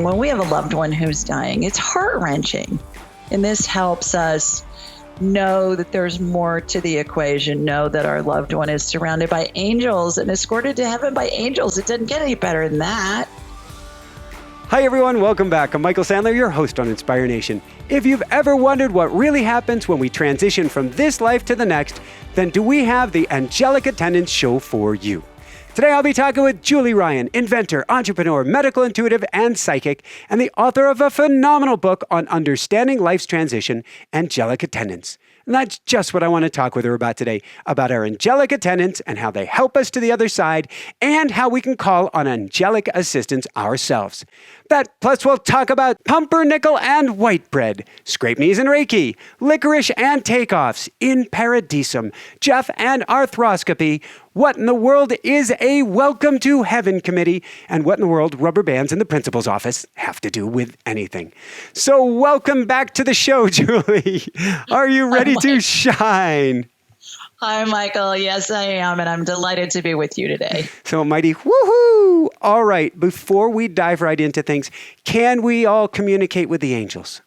When we have a loved one who's dying, it's heart-wrenching. And this helps us know that there's more to the equation, know that our loved one is surrounded by angels and escorted to heaven by angels. It doesn't get any better than that. Hi, everyone. Welcome back. I'm Michael Sandler, your host on Inspire Nation. If you've ever wondered what really happens when we transition from this life to the next, then do we have the Angelic Attendants show for you. Today, I'll be talking with Julie Ryan, inventor, entrepreneur, medical intuitive, and psychic, and the author of a phenomenal book on understanding life's transition, Angelic Attendants. And that's just what I want to talk with her about today, about our angelic attendants and how they help us to the other side, and how we can call on angelic assistance ourselves. That plus we'll talk about pumpernickel and white bread, scrape knees and Reiki, licorice and takeoffs, in paradisum, Jeff and arthroscopy, what in the world is a welcome to heaven committee, and what in the world rubber bands in the principal's office have to do with anything. So welcome back to the show, Julie. Are you ready to shine? Hi, Michael. Yes, I am, and I'm delighted to be with you today. So mighty, woohoo! All right, before we dive right into things, can we all communicate with the angels?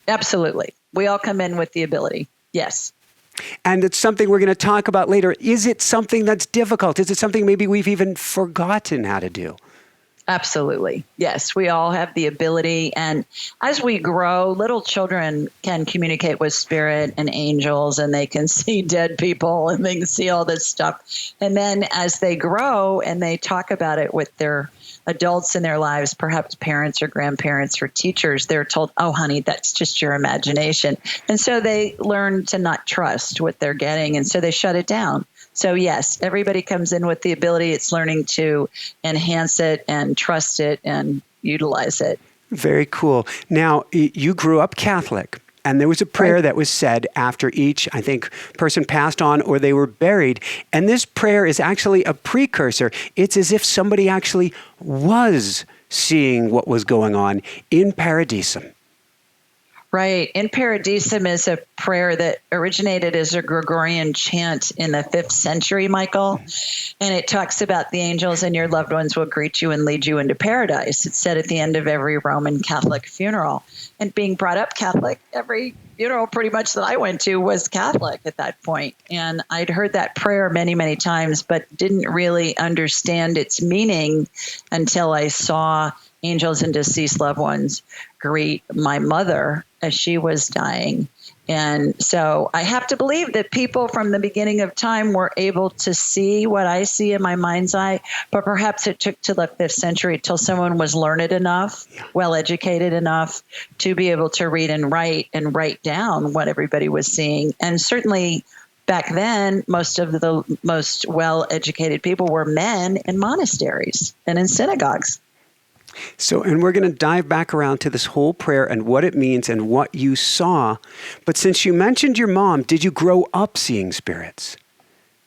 Absolutely. We all come in with the ability. Yes. And it's something we're going to talk about later. Is it something that's difficult? Is it something maybe we've even forgotten how to do? Absolutely. Yes, we all have the ability. And as we grow, little children can communicate with spirit and angels, and they can see dead people and they can see all this stuff. And then as they grow and they talk about it with their adults in their lives, perhaps parents or grandparents or teachers, they're told, oh, honey, that's just your imagination. And so they learn to not trust what they're getting. And so they shut it down. So yes, everybody comes in with the ability. It's learning to enhance it and trust it and utilize it. Very cool. Now, you grew up Catholic, and there was a prayer that was said after each, I think, person passed on or they were buried. And this prayer is actually a precursor. It's as if somebody actually was seeing what was going on in paradisum. Right. In paradisum is a prayer that originated as a Gregorian chant in the 5th century, Michael. And it talks about the angels and your loved ones will greet you and lead you into paradise. It's said at the end of every Roman Catholic funeral. And being brought up Catholic, every funeral pretty much that I went to was Catholic at that point. And I'd heard that prayer many, many times, but didn't really understand its meaning until I saw angels and deceased loved ones greet my mother as she was dying. And so I have to believe that people from the beginning of time were able to see what I see in my mind's eye, but perhaps it took to the 5th century till someone was learned enough, well-educated enough to be able to read and write down what everybody was seeing. And certainly back then, most of the most well-educated people were men in monasteries and in synagogues. So, and we're going to dive back around to this whole prayer and what it means and what you saw. But since you mentioned your mom, did you grow up seeing spirits?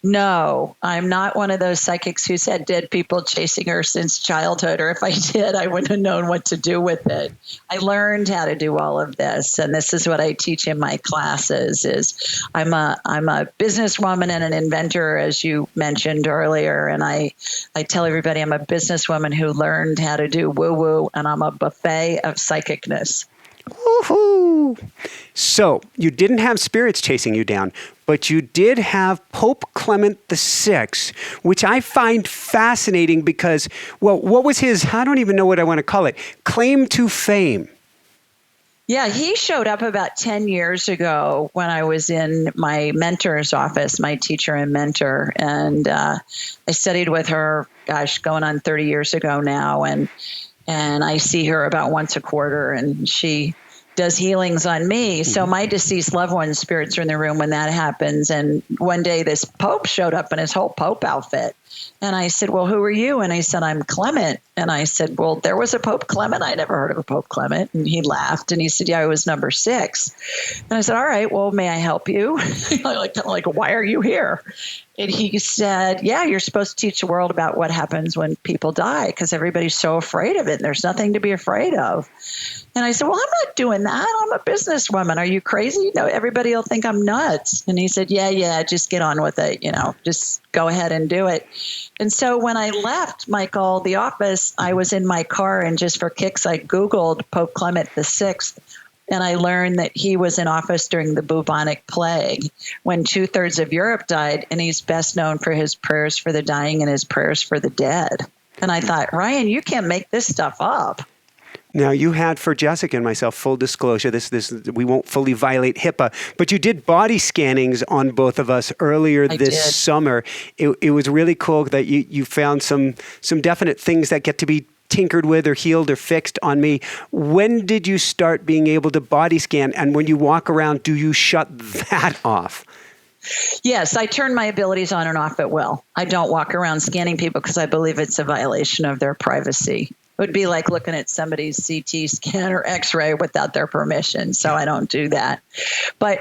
No, I'm not one of those psychics who's had dead people chasing her since childhood, or if I did, I wouldn't have known what to do with it. I learned how to do all of this, and this is what I teach in my classes. Is I'm a businesswoman and an inventor, as you mentioned earlier, and I tell everybody I'm a businesswoman who learned how to do woo-woo, and I'm a buffet of psychicness. Woohoo! So you didn't have spirits chasing you down, but you did have Pope Clement VI, which I find fascinating because, well, what was his, I don't even know what I want to call it, claim to fame? Yeah, he showed up about 10 years ago when I was in my mentor's office, my teacher and mentor, and I studied with her, going on 30 years ago now, and I see her about once a quarter, and she does healings on me. So my deceased loved one's spirits are in the room when that happens. And one day this Pope showed up in his whole Pope outfit. And I said, well, who are you? And I said, I'm Clement. And I said, well, there was a Pope Clement. I never heard of a Pope Clement. And he laughed and he said, yeah, I was number 6. And I said, all right, well, may I help you? like, why are you here? And he said, yeah, you're supposed to teach the world about what happens when people die because everybody's so afraid of it. And there's nothing to be afraid of. And I said, well, I'm not doing that. I'm a businesswoman. Are you crazy? No, everybody will think I'm nuts. And he said, yeah, just get on with it. Just go ahead and do it. And so when I left, Michael, the office, I was in my car, and just for kicks, I Googled Pope Clement VI. And I learned that he was in office during the bubonic plague when 2/3 of Europe died. And he's best known for his prayers for the dying and his prayers for the dead. And I thought, Ryan, you can't make this stuff up. Now, you had, for Jessica and myself, full disclosure, this we won't fully violate HIPAA, but you did body scannings on both of us earlier this summer. It was really cool that you found some definite things that get to be tinkered with or healed or fixed on me. When did you start being able to body scan? And when you walk around, do you shut that off? Yes, I turn my abilities on and off at will. I don't walk around scanning people because I believe it's a violation of their privacy. It would be like looking at somebody's CT scan or X-ray without their permission. So I don't do that. But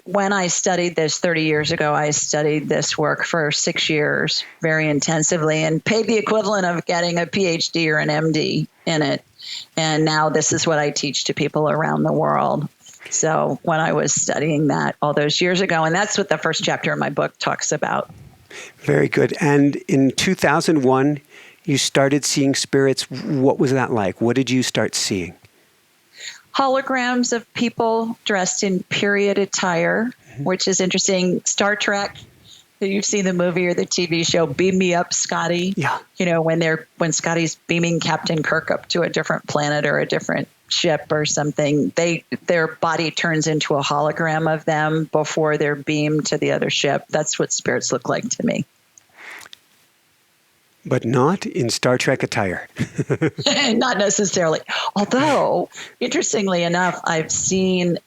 when I studied this 30 years ago, I studied this work for 6 years very intensively and paid the equivalent of getting a PhD or an MD in it. And now this is what I teach to people around the world. So when I was studying that all those years ago, and that's what the first chapter of my book talks about. Very good. And in 2001, you started seeing spirits. What was that like? What did you start seeing? Holograms of people dressed in period attire, which is interesting. Star Trek, you've seen the movie or the TV show, Beam Me Up, Scotty. Yeah. You know, when Scotty's beaming Captain Kirk up to a different planet or a different ship or something, their body turns into a hologram of them before they're beamed to the other ship. That's what spirits look like to me. But not in Star Trek attire. Not necessarily. Although, interestingly enough, I've seen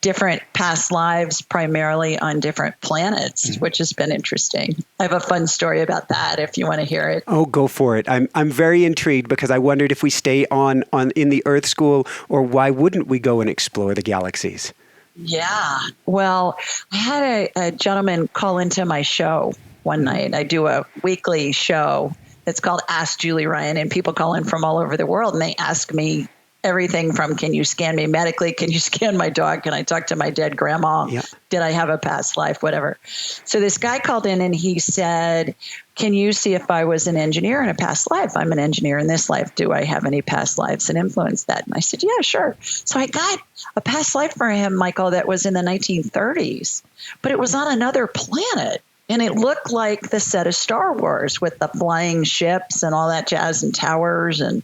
different past lives primarily on different planets, which has been interesting. I have a fun story about that if you want to hear it. Oh, go for it. I'm very intrigued because I wondered if we stay on in the Earth School, or why wouldn't we go and explore the galaxies? Yeah. Well, I had a gentleman call into my show one night. I do a weekly show that's called Ask Julie Ryan, and people call in from all over the world, and they ask me everything from, can you scan me medically? Can you scan my dog? Can I talk to my dead grandma? Yeah. Did I have a past life? Whatever. So this guy called in and he said, can you see if I was an engineer in a past life? I'm an engineer in this life. Do I have any past lives and influence that? And I said, yeah, sure. So I got a past life for him, Michael, that was in the 1930s, but it was on another planet. And it looked like the set of Star Wars with the flying ships and all that jazz and towers. And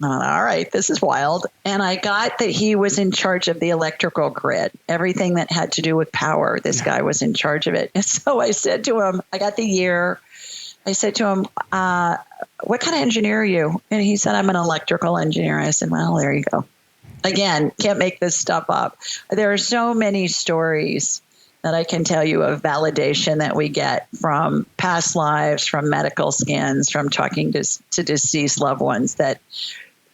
I thought, all right, this is wild. And I got that he was in charge of the electrical grid, everything that had to do with power. This guy was in charge of it. And so I said to him, I got the year. I said to him, what kind of engineer are you? And he said, I'm an electrical engineer. I said, well, there you go. Again, can't make this stuff up. There are so many stories that I can tell you of validation that we get from past lives, from medical scans, from talking to deceased loved ones, that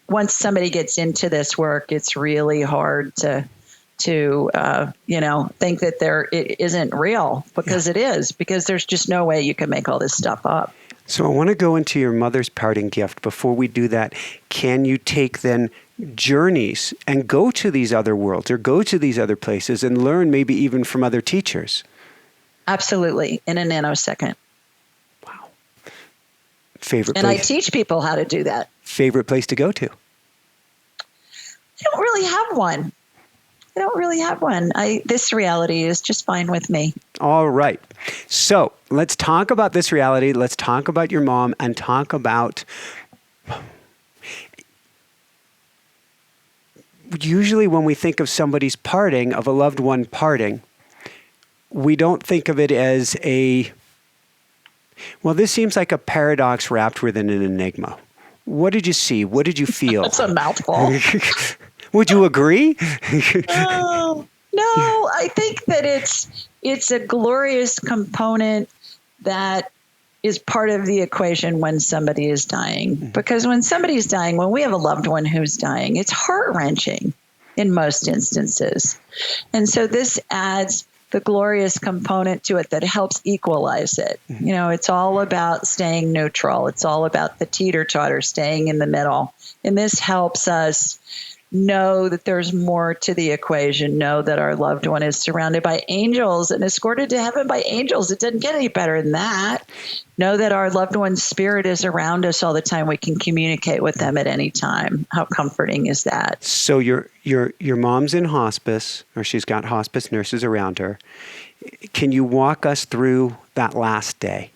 once somebody gets into this work, it's really hard to think that it isn't real, because it is, because there's just no way you can make all this stuff up. So I want to go into your mother's parting gift. Before we do that, can you take then journeys and go to these other worlds or go to these other places and learn maybe even from other teachers? Absolutely. In a nanosecond. Wow. Favorite and place? I teach people how to do that. Favorite place to go to? I don't really have one. This reality is just fine with me. All right. So let's talk about this reality. Let's talk about your mom and talk about... Usually when we think of somebody's parting, of a loved one parting, we don't think of it as this seems like a paradox wrapped within an enigma. What did you see? What did you feel? That's a mouthful. Would you agree? No, I think that it's a glorious component that is part of the equation when somebody is dying. Because when somebody's dying, when we have a loved one who's dying, it's heart-wrenching in most instances. And so this adds the glorious component to it that helps equalize it. You know, it's all about staying neutral. It's all about the teeter-totter, staying in the middle. And this helps us know that there's more to the equation, know that our loved one is surrounded by angels and escorted to heaven by angels. It doesn't get any better than that. Know that our loved one's spirit is around us all the time. We can communicate with them at any time. How comforting is that? So your mom's in hospice, or she's got hospice nurses around her. Can you walk us through that last day?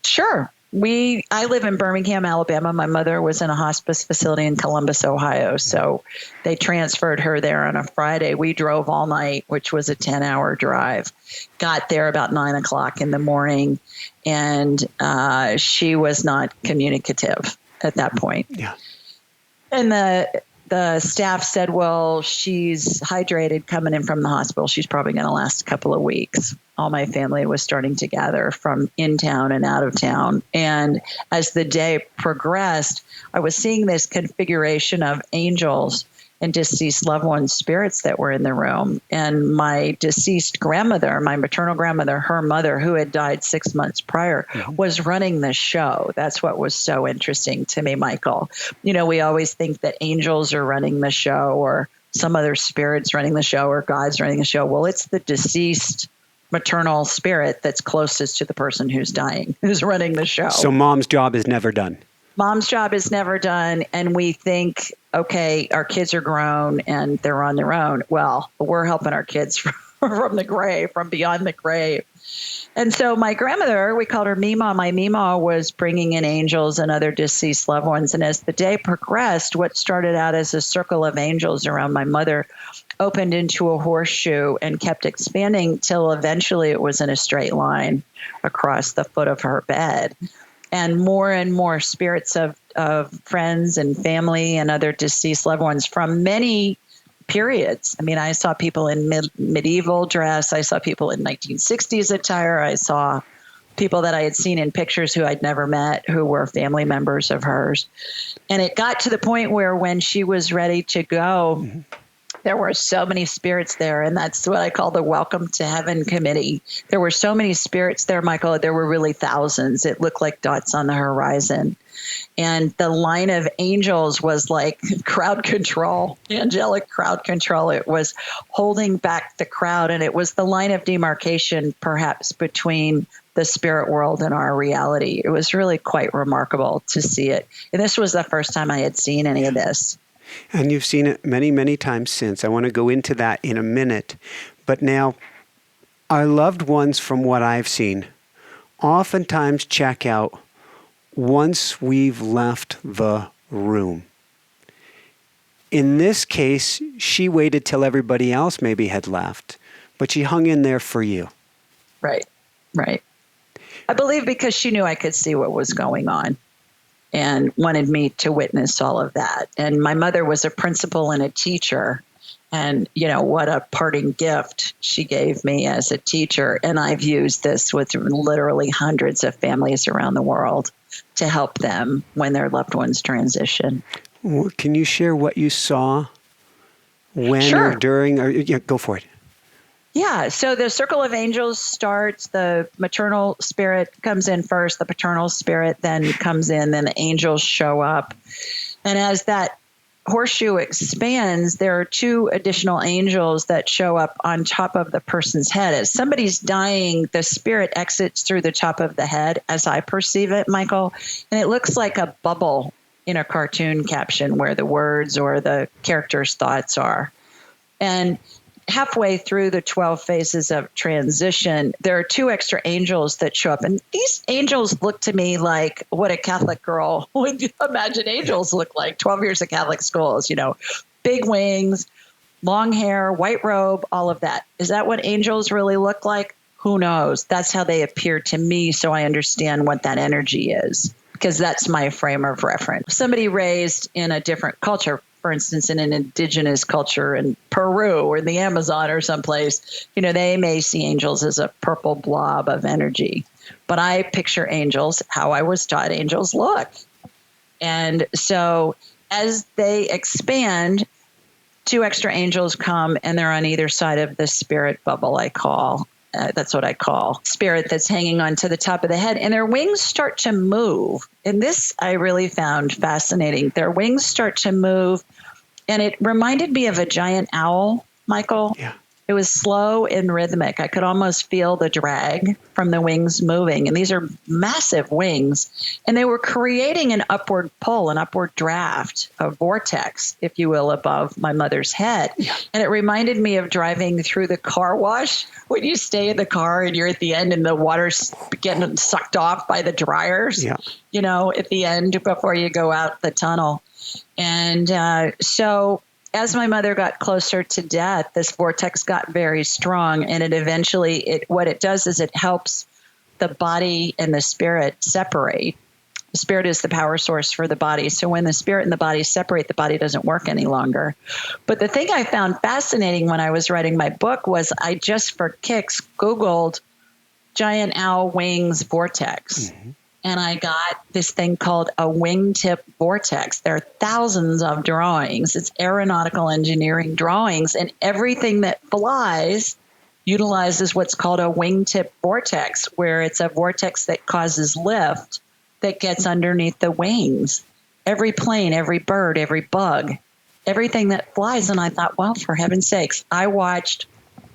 Sure. I live in Birmingham, Alabama. My mother was in a hospice facility in Columbus, Ohio. So they transferred her there on a Friday. We drove all night, which was a 10-hour drive. Got there about 9 o'clock in the morning, and she was not communicative at that point. Yeah. And the staff said, well, she's hydrated coming in from the hospital. She's probably going to last a couple of weeks. All my family was starting to gather from in town and out of town. And as the day progressed, I was seeing this configuration of angels and deceased loved ones' spirits that were in the room. And my deceased grandmother, my maternal grandmother, her mother, who had died 6 months prior, was running the show. That's what was so interesting to me, Michael. You know, we always think that angels are running the show, or some other spirits running the show, or God's running the show. Well, it's the deceased maternal spirit that's closest to the person who's dying, who's running the show. So mom's job is never done. Mom's job is never done. And we think, okay, our kids are grown and they're on their own. Well, we're helping our kids from the grave, from beyond the grave. And so my grandmother, we called her Mima. My Mima was bringing in angels and other deceased loved ones. And as the day progressed, what started out as a circle of angels around my mother opened into a horseshoe and kept expanding till eventually it was in a straight line across the foot of her bed. And more spirits of friends and family and other deceased loved ones from many periods. I mean, I saw people in medieval dress. I saw people in 1960s attire. I saw people that I had seen in pictures who I'd never met, who were family members of hers. And it got to the point where when she was ready to go, there were so many spirits there, and that's what I call the Welcome to Heaven Committee. There were so many spirits there, Michael. There were really thousands. It looked like dots on the horizon. And the line of angels was like crowd control, angelic crowd control. It was holding back the crowd, and it was the line of demarcation, perhaps, between the spirit world and our reality. It was really quite remarkable to see it. And this was the first time I had seen any of this. And you've seen it many, many times since. I want to go into that in a minute. But now, our loved ones, from what I've seen, oftentimes check out once we've left the room. In this case, she waited till everybody else maybe had left, but she hung in there for you. Right, right. I believe because she knew I could see what was going on and wanted me to witness all of that. And my mother was a principal and a teacher. And, you know, what a parting gift she gave me as a teacher. And I've used this with literally hundreds of families around the world to help them when their loved ones transition. Can you share what you saw when Sure. or during? Or, yeah, go for it. Yeah, so the circle of angels starts, the maternal spirit comes in first, the paternal spirit then comes in, then the angels show up. And as that horseshoe expands, there are two additional angels that show up on top of the person's head. As somebody's dying, the spirit exits through the top of the head, as I perceive it, Michael, and it looks like a bubble in a cartoon caption where the words or the character's thoughts are. And halfway through the 12 phases of transition, there are two extra angels that show up. And these angels look to me like what a Catholic girl would imagine angels look like. 12 years of Catholic schools, you know, big wings, long hair, white robe, all of that. Is that what angels really look like? Who knows? That's how they appear to me, so I understand what that energy is, because that's my frame of reference. Somebody raised in a different culture, for instance, in an indigenous culture in Peru or the Amazon or someplace, you know, they may see angels as a purple blob of energy. But I picture angels how I was taught angels look. And so as they expand, two extra angels come and they're on either side of the spirit bubble I call. That's what I call spirit that's hanging onto the top of the head. And their wings start to move. And this I really found fascinating. Their wings start to move And it reminded me of a giant owl, Michael. Yeah. It was slow and rhythmic. I could almost feel the drag from the wings moving. And these are massive wings. And they were creating an upward pull, an upward draft, a vortex, if you will, above my mother's head. Yeah. And it reminded me of driving through the car wash when you stay in the car and you're at the end and the water's getting sucked off by the dryers, at the end before you go out the tunnel. And so as my mother got closer to death, this vortex got very strong, and it eventually, what it does is it helps the body and the spirit separate. The spirit is the power source for the body. So when the spirit and the body separate, the body doesn't work any longer. But the thing I found fascinating when I was writing my book was I just for kicks Googled giant owl wings vortex. Mm-hmm. And I got this thing called a wingtip vortex. There are thousands of drawings. It's aeronautical engineering drawings. And everything that flies utilizes what's called a wingtip vortex, where it's a vortex that causes lift that gets underneath the wings. Every plane, every bird, every bug, everything that flies. And I thought, well, for heaven's sakes, I watched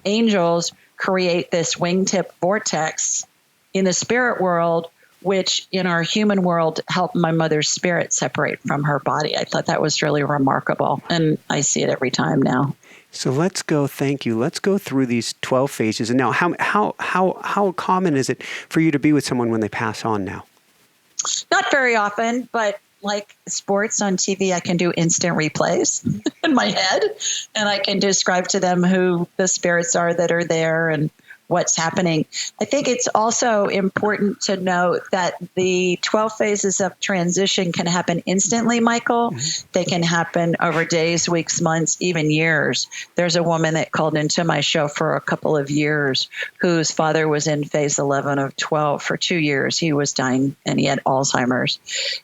angels create this wingtip vortex in the spirit world, which in our human world helped my mother's spirit separate from her body. I thought that was really remarkable, and I see it every time now. So let's go. Thank you. Let's go through these 12 phases. And now, how common is it for you to be with someone when they pass on now? Not very often, but like sports on TV, I can do instant replays in my head, and I can describe to them who the spirits are that are there and what's happening. I think it's also important to note that the 12 phases of transition can happen instantly, Michael. Mm-hmm. They can happen over days, weeks, months, even years. There's a woman that called into my show for a couple of years whose father was in phase 11 of 12 for 2 years. He was dying and he had Alzheimer's,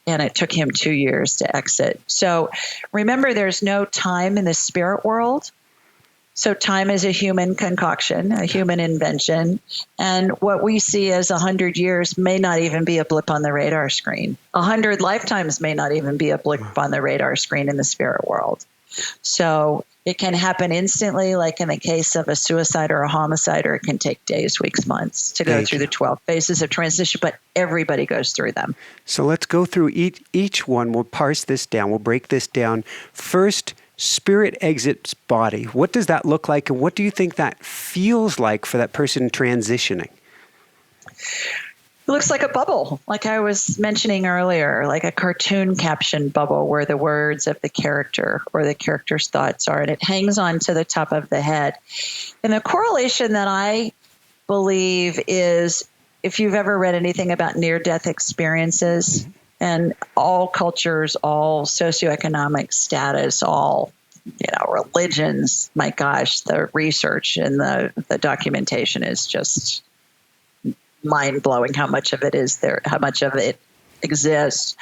and it took him 2 years to exit. So remember, there's no time in the spirit world. So time is a human concoction, a human invention. And what we see as 100 years may not even be a blip on the radar screen. 100 lifetimes may not even be a blip on the radar screen in the spirit world. So it can happen instantly, like in the case of a suicide or a homicide, or it can take days, weeks, months to go through the 12 phases of transition, but everybody goes through them. So let's go through each one. We'll parse this down. We'll break this down. First, spirit exits body. What does that look like, and what do you think that feels like for that person transitioning? It looks like a bubble, like I was mentioning earlier, like a cartoon caption bubble where the words of the character or the character's thoughts are, and it hangs on to the top of the head. And the correlation that I believe is, if you've ever read anything about near-death experiences, and all cultures, all socioeconomic status, all religions, my gosh, the research and the documentation is just mind-blowing how much of it is there, how much of it exists.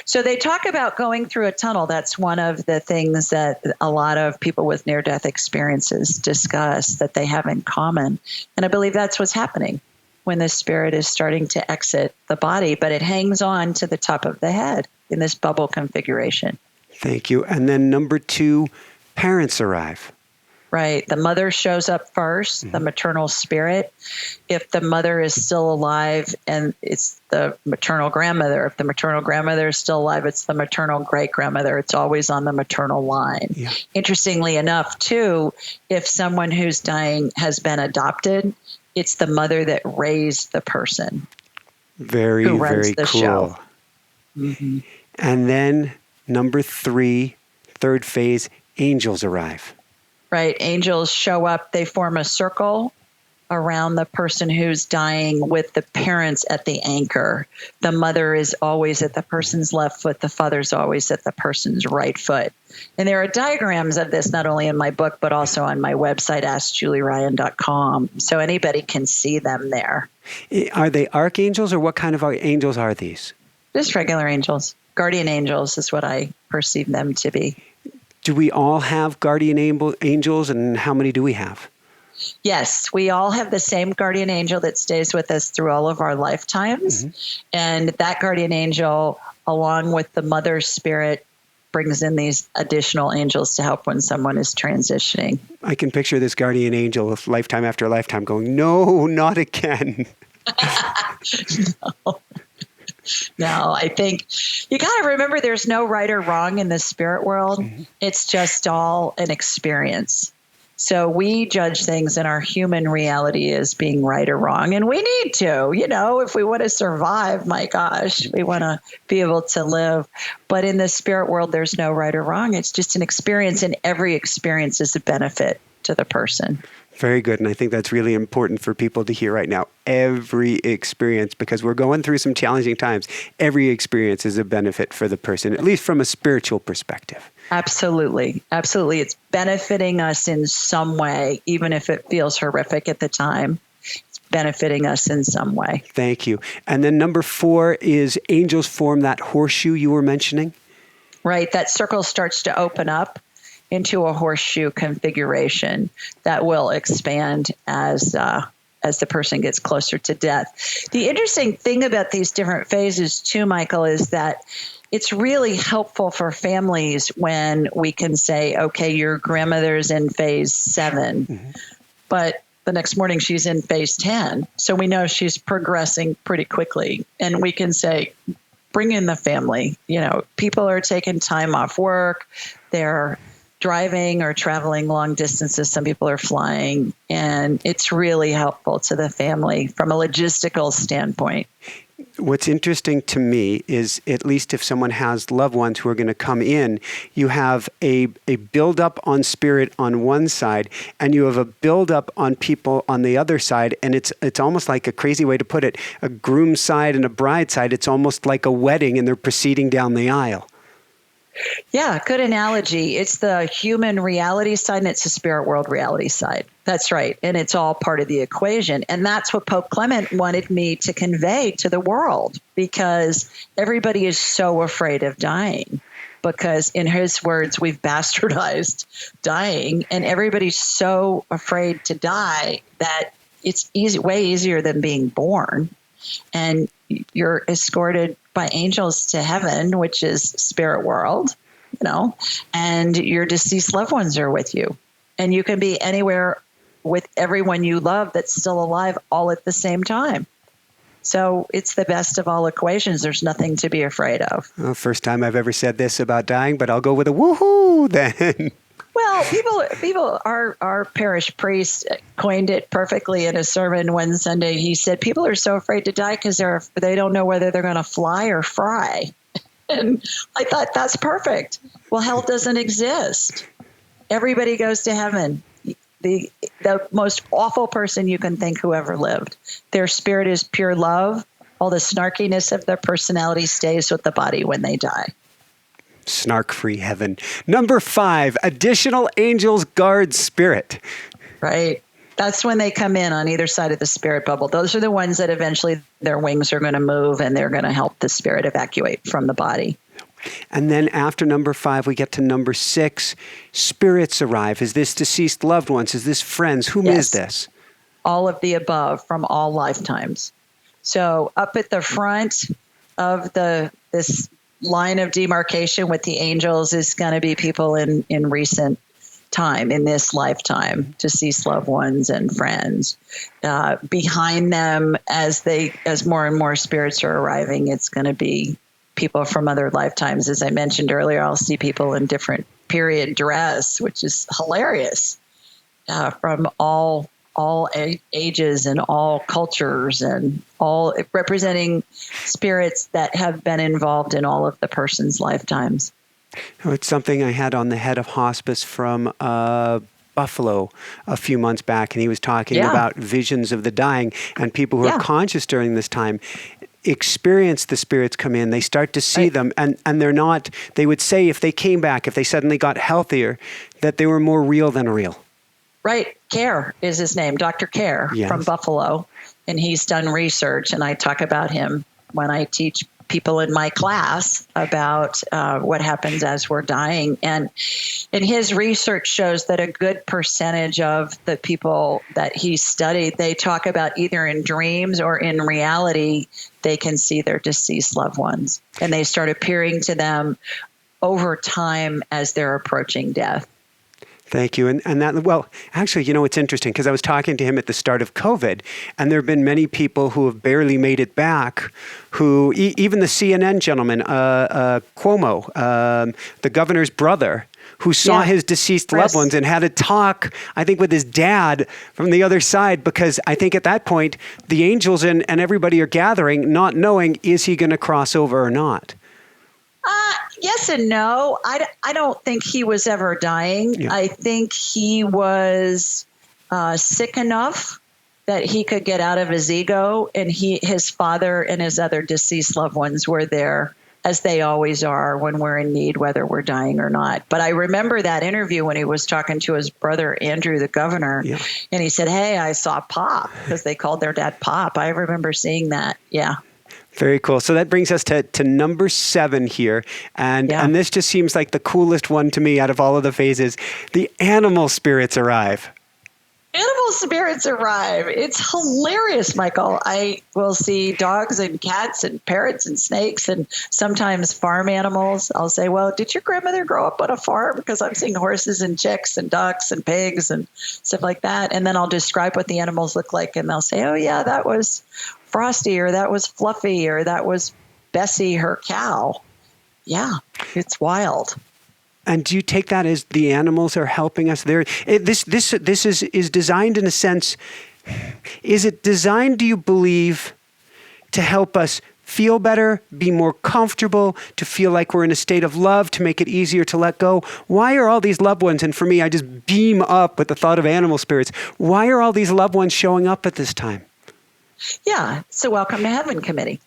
So they talk about going through a tunnel. That's one of the things that a lot of people with near-death experiences discuss that they have in common. And I believe that's what's happening when the spirit is starting to exit the body, but it hangs on to the top of the head in this bubble configuration. Thank you. And then number 2, parents arrive. Right. The mother shows up first, the maternal spirit. If the mother is still alive, and it's the maternal grandmother. If the maternal grandmother is still alive, it's the maternal great-grandmother. It's always on the maternal line. Yeah. Interestingly enough, too, if someone who's dying has been adopted, it's the mother that raised the person. Very, who runs very the cool. show. Mm-hmm. And then number 3, third phase, angels arrive. Right. Angels show up. They form a circle around the person who's dying with the parents at the anchor. The mother is always at the person's left foot. The father's always at the person's right foot. And there are diagrams of this not only in my book, but also on my website, AskJulieRyan.com. So anybody can see them there. Are they archangels, or what kind of angels are these? Just regular angels. Guardian angels is what I perceive them to be. Do we all have guardian angels, and how many do we have? Yes, we all have the same guardian angel that stays with us through all of our lifetimes. Mm-hmm. And that guardian angel, along with the mother spirit, brings in these additional angels to help when someone is transitioning. I can picture this guardian angel of lifetime after lifetime going, no, not again. No, I think you got to remember there's no right or wrong in the spirit world. Mm-hmm. It's just all an experience. So we judge things in our human reality as being right or wrong. And we need to, if we want to survive, my gosh, we want to be able to live. But in the spirit world, there's no right or wrong. It's just an experience, and every experience is a benefit to the person. Very good. And I think that's really important for people to hear right now. Every experience, because we're going through some challenging times, every experience is a benefit for the person, at least from a spiritual perspective. Absolutely. Absolutely. It's benefiting us in some way, even if it feels horrific at the time. It's benefiting us in some way. Thank you. And then number 4 is angels form that horseshoe you were mentioning. Right. That circle starts to open up into a horseshoe configuration that will expand as the person gets closer to death. The interesting thing about these different phases too, Michael, is that it's really helpful for families when we can say, okay, your grandmother's in phase 7, mm-hmm. but the next morning she's in phase 10. So we know she's progressing pretty quickly. And we can say, bring in the family. People are taking time off work. They're driving or traveling long distances. Some people are flying, and it's really helpful to the family from a logistical standpoint. What's interesting to me is, at least if someone has loved ones who are going to come in, you have a buildup on spirit on one side, and you have a buildup on people on the other side. And it's almost like, a crazy way to put it, a groom side and a bride side. It's almost like a wedding, and they're proceeding down the aisle. Yeah, good analogy. It's the human reality side and it's the spirit world reality side. That's right. And it's all part of the equation. And that's what Pope Clement wanted me to convey to the world, because everybody is so afraid of dying. Because in his words, we've bastardized dying, and everybody's so afraid to die that it's way easier than being born. And you're escorted by angels to heaven, which is spirit world, and your deceased loved ones are with you. And you can be anywhere with everyone you love that's still alive all at the same time. So it's the best of all equations. There's nothing to be afraid of. Well, first time I've ever said this about dying, but I'll go with a woohoo then. Well, our parish priest coined it perfectly in a sermon one Sunday. He said, people are so afraid to die because they don't know whether they're going to fly or fry. And I thought, that's perfect. Well, hell doesn't exist. Everybody goes to heaven. The most awful person you can think who ever lived. Their spirit is pure love. All the snarkiness of their personality stays with the body when they die. Snark-free heaven. Number 5, additional angels guard spirit. Right. That's when they come in on either side of the spirit bubble. Those are the ones that eventually their wings are going to move, and they're going to help the spirit evacuate from the body. And then after number 5, we get to number 6. Spirits arrive. Is this deceased loved ones? Is this friends? Whom is this? All of the above from all lifetimes. So up at the front of this line of demarcation with the angels is going to be people in recent time, in this lifetime, deceased loved ones and friends. Behind them, as more and more spirits are arriving, it's going to be people from other lifetimes. As I mentioned earlier, I'll see people in different period dress, which is hilarious, from all ages and all cultures, and all representing spirits that have been involved in all of the person's lifetimes. It's something I had on the head of hospice from Buffalo a few months back, and he was talking about visions of the dying, and people who are conscious during this time experience the spirits come in. They start to see them, and they're not, they would say if they came back, if they suddenly got healthier, that they were more real than real. Right. Care is his name, Dr. Care from Buffalo. And he's done research, and I talk about him when I teach people in my class about what happens as we're dying. And his research shows that a good percentage of the people that he studied, they talk about either in dreams or in reality, they can see their deceased loved ones. And they start appearing to them over time as they're approaching death. Thank you. And that, well, actually, it's interesting because I was talking to him at the start of COVID, and there have been many people who have barely made it back, who, even the CNN gentleman, Cuomo, the governor's brother, who saw his deceased loved ones and had a talk, I think, with his dad from the other side, because I think at that point, the angels and everybody are gathering, not knowing, is he going to cross over or not? Yes and no. I don't think he was ever dying. Yeah. I think he was sick enough that he could get out of his ego, and his father and his other deceased loved ones were there, as they always are when we're in need, whether we're dying or not. But I remember that interview when he was talking to his brother, Andrew, the governor, and he said, "Hey, I saw Pop," because they called their dad Pop. I remember seeing that. Yeah. Very cool. So that brings us to number 7 here. And this just seems like the coolest one to me out of all of the phases. The animal spirits arrive. Animal spirits arrive. It's hilarious, Michael. I will see dogs and cats and parrots and snakes and sometimes farm animals. I'll say, well, did your grandmother grow up on a farm? Because I'm seeing horses and chicks and ducks and pigs and stuff like that. And then I'll describe what the animals look like, and they'll say, oh, yeah, that was Frosty, or that was Fluffy, or that was Bessie, her cow. Yeah, it's wild. And do you take that as the animals are helping us there? This is designed in a sense. Is it designed, do you believe, to help us feel better, be more comfortable, to feel like we're in a state of love, to make it easier to let go? Why are all these loved ones, and for me, I just beam up with the thought of animal spirits. Why are all these loved ones showing up at this time? Yeah, it's a welcome to heaven committee.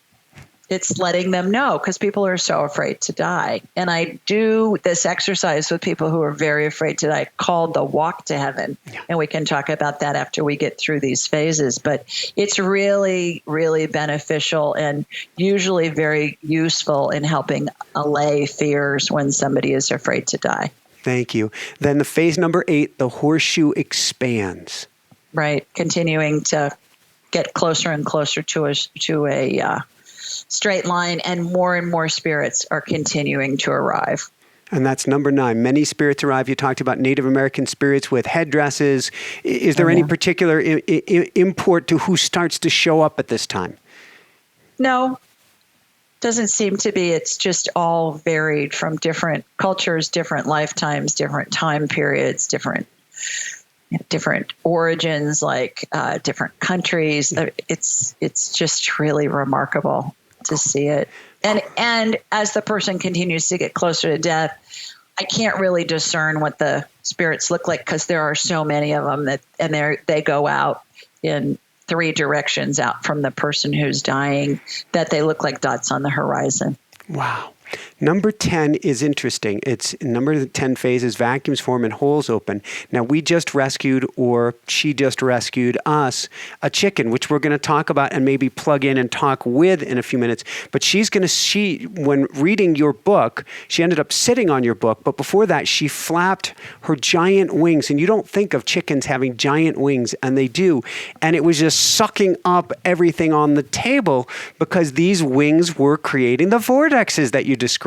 It's letting them know, because people are so afraid to die. And I do this exercise with people who are very afraid to die called the walk to heaven. Yeah. And we can talk about that after we get through these phases. But it's really, really beneficial and usually very useful in helping allay fears when somebody is afraid to die. Thank you. Then the phase number 8, the horseshoe expands. Right. Continuing to get closer and closer to a straight line, and more spirits are continuing to arrive. And that's number 9. Many spirits arrive. You talked about Native American spirits with headdresses. Is there any particular import to who starts to show up at this time? No, doesn't seem to be. It's just all varied from different cultures, different lifetimes, different time periods, different origins, like different countries. It's just really remarkable to see it. And as the person continues to get closer to death, I can't really discern what the spirits look like, because there are so many of them they go out in 3 directions out from the person who's dying, that they look like dots on the horizon. Wow. Number 10 is interesting. It's number 10 phases, vacuums form and holes open. Now, we just rescued, or she just rescued us, a chicken, which we're going to talk about and maybe plug in and talk with in a few minutes. But when reading your book, she ended up sitting on your book. But before that, she flapped her giant wings. And you don't think of chickens having giant wings, and they do. And it was just sucking up everything on the table, because these wings were creating the vortexes that you describe.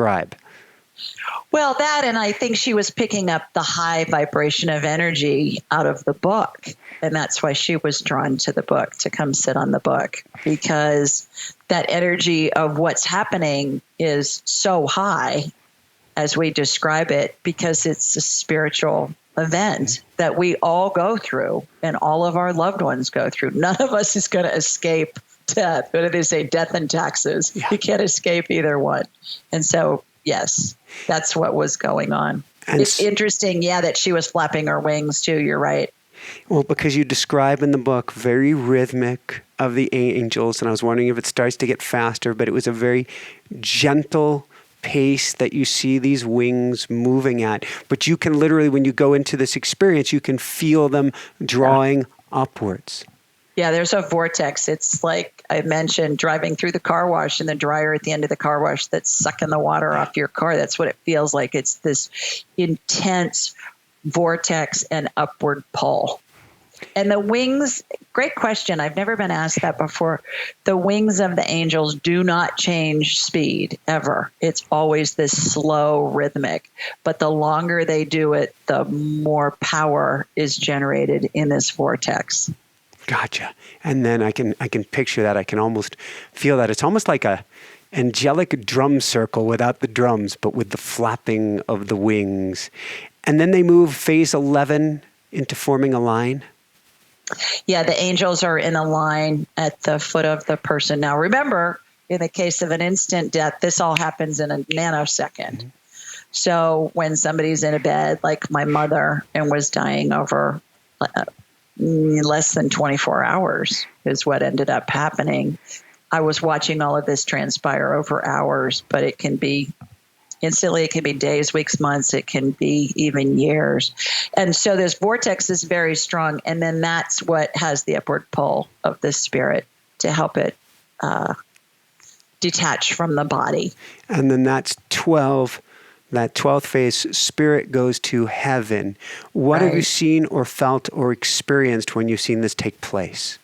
Well, that, and I think she was picking up the high vibration of energy out of the book. And that's why she was drawn to the book, to come sit on the book, because that energy of what's happening is so high as we describe it, because it's a spiritual event that we all go through and all of our loved ones go through. None of us is going to escape death. What do they say? Death and taxes. Yeah. You can't escape either one. And so, yes, that's what was going on. And it's interesting, that she was flapping her wings too. You're right. Well, because you describe in the book very rhythmic of the angels, and I was wondering if it starts to get faster, but it was a very gentle pace that you see these wings moving at. But you can literally, when you go into this experience, you can feel them drawing upwards. Yeah, there's a vortex. It's like I mentioned, driving through the car wash and the dryer at the end of the car wash that's sucking the water off your car. That's what it feels like. It's this intense vortex and upward pull. And the wings, great question. I've never been asked that before. The wings of the angels do not change speed ever. It's always this slow rhythmic. But the longer they do it, the more power is generated in this vortex. Gotcha. And then I can picture that. I can almost feel that. It's almost like a angelic drum circle without the drums, but with the flapping of the wings. And then they move phase 11 into forming a line. Yeah, the angels are in a line at the foot of the person. Now, remember, in the case of an instant death, this all happens in a nanosecond. Mm-hmm. So when somebody's in a bed, like my mother, and was dying over less than 24 hours is what ended up happening. I was watching all of this transpire over hours, but it can be instantly, it can be days, weeks, months, it can be even years. And so this vortex is very strong. And then that's what has the upward pull of the spirit to help it detach from the body. And then that's 12. That 12th phase, spirit goes to heaven. What have you seen or felt or experienced when you've seen this take place?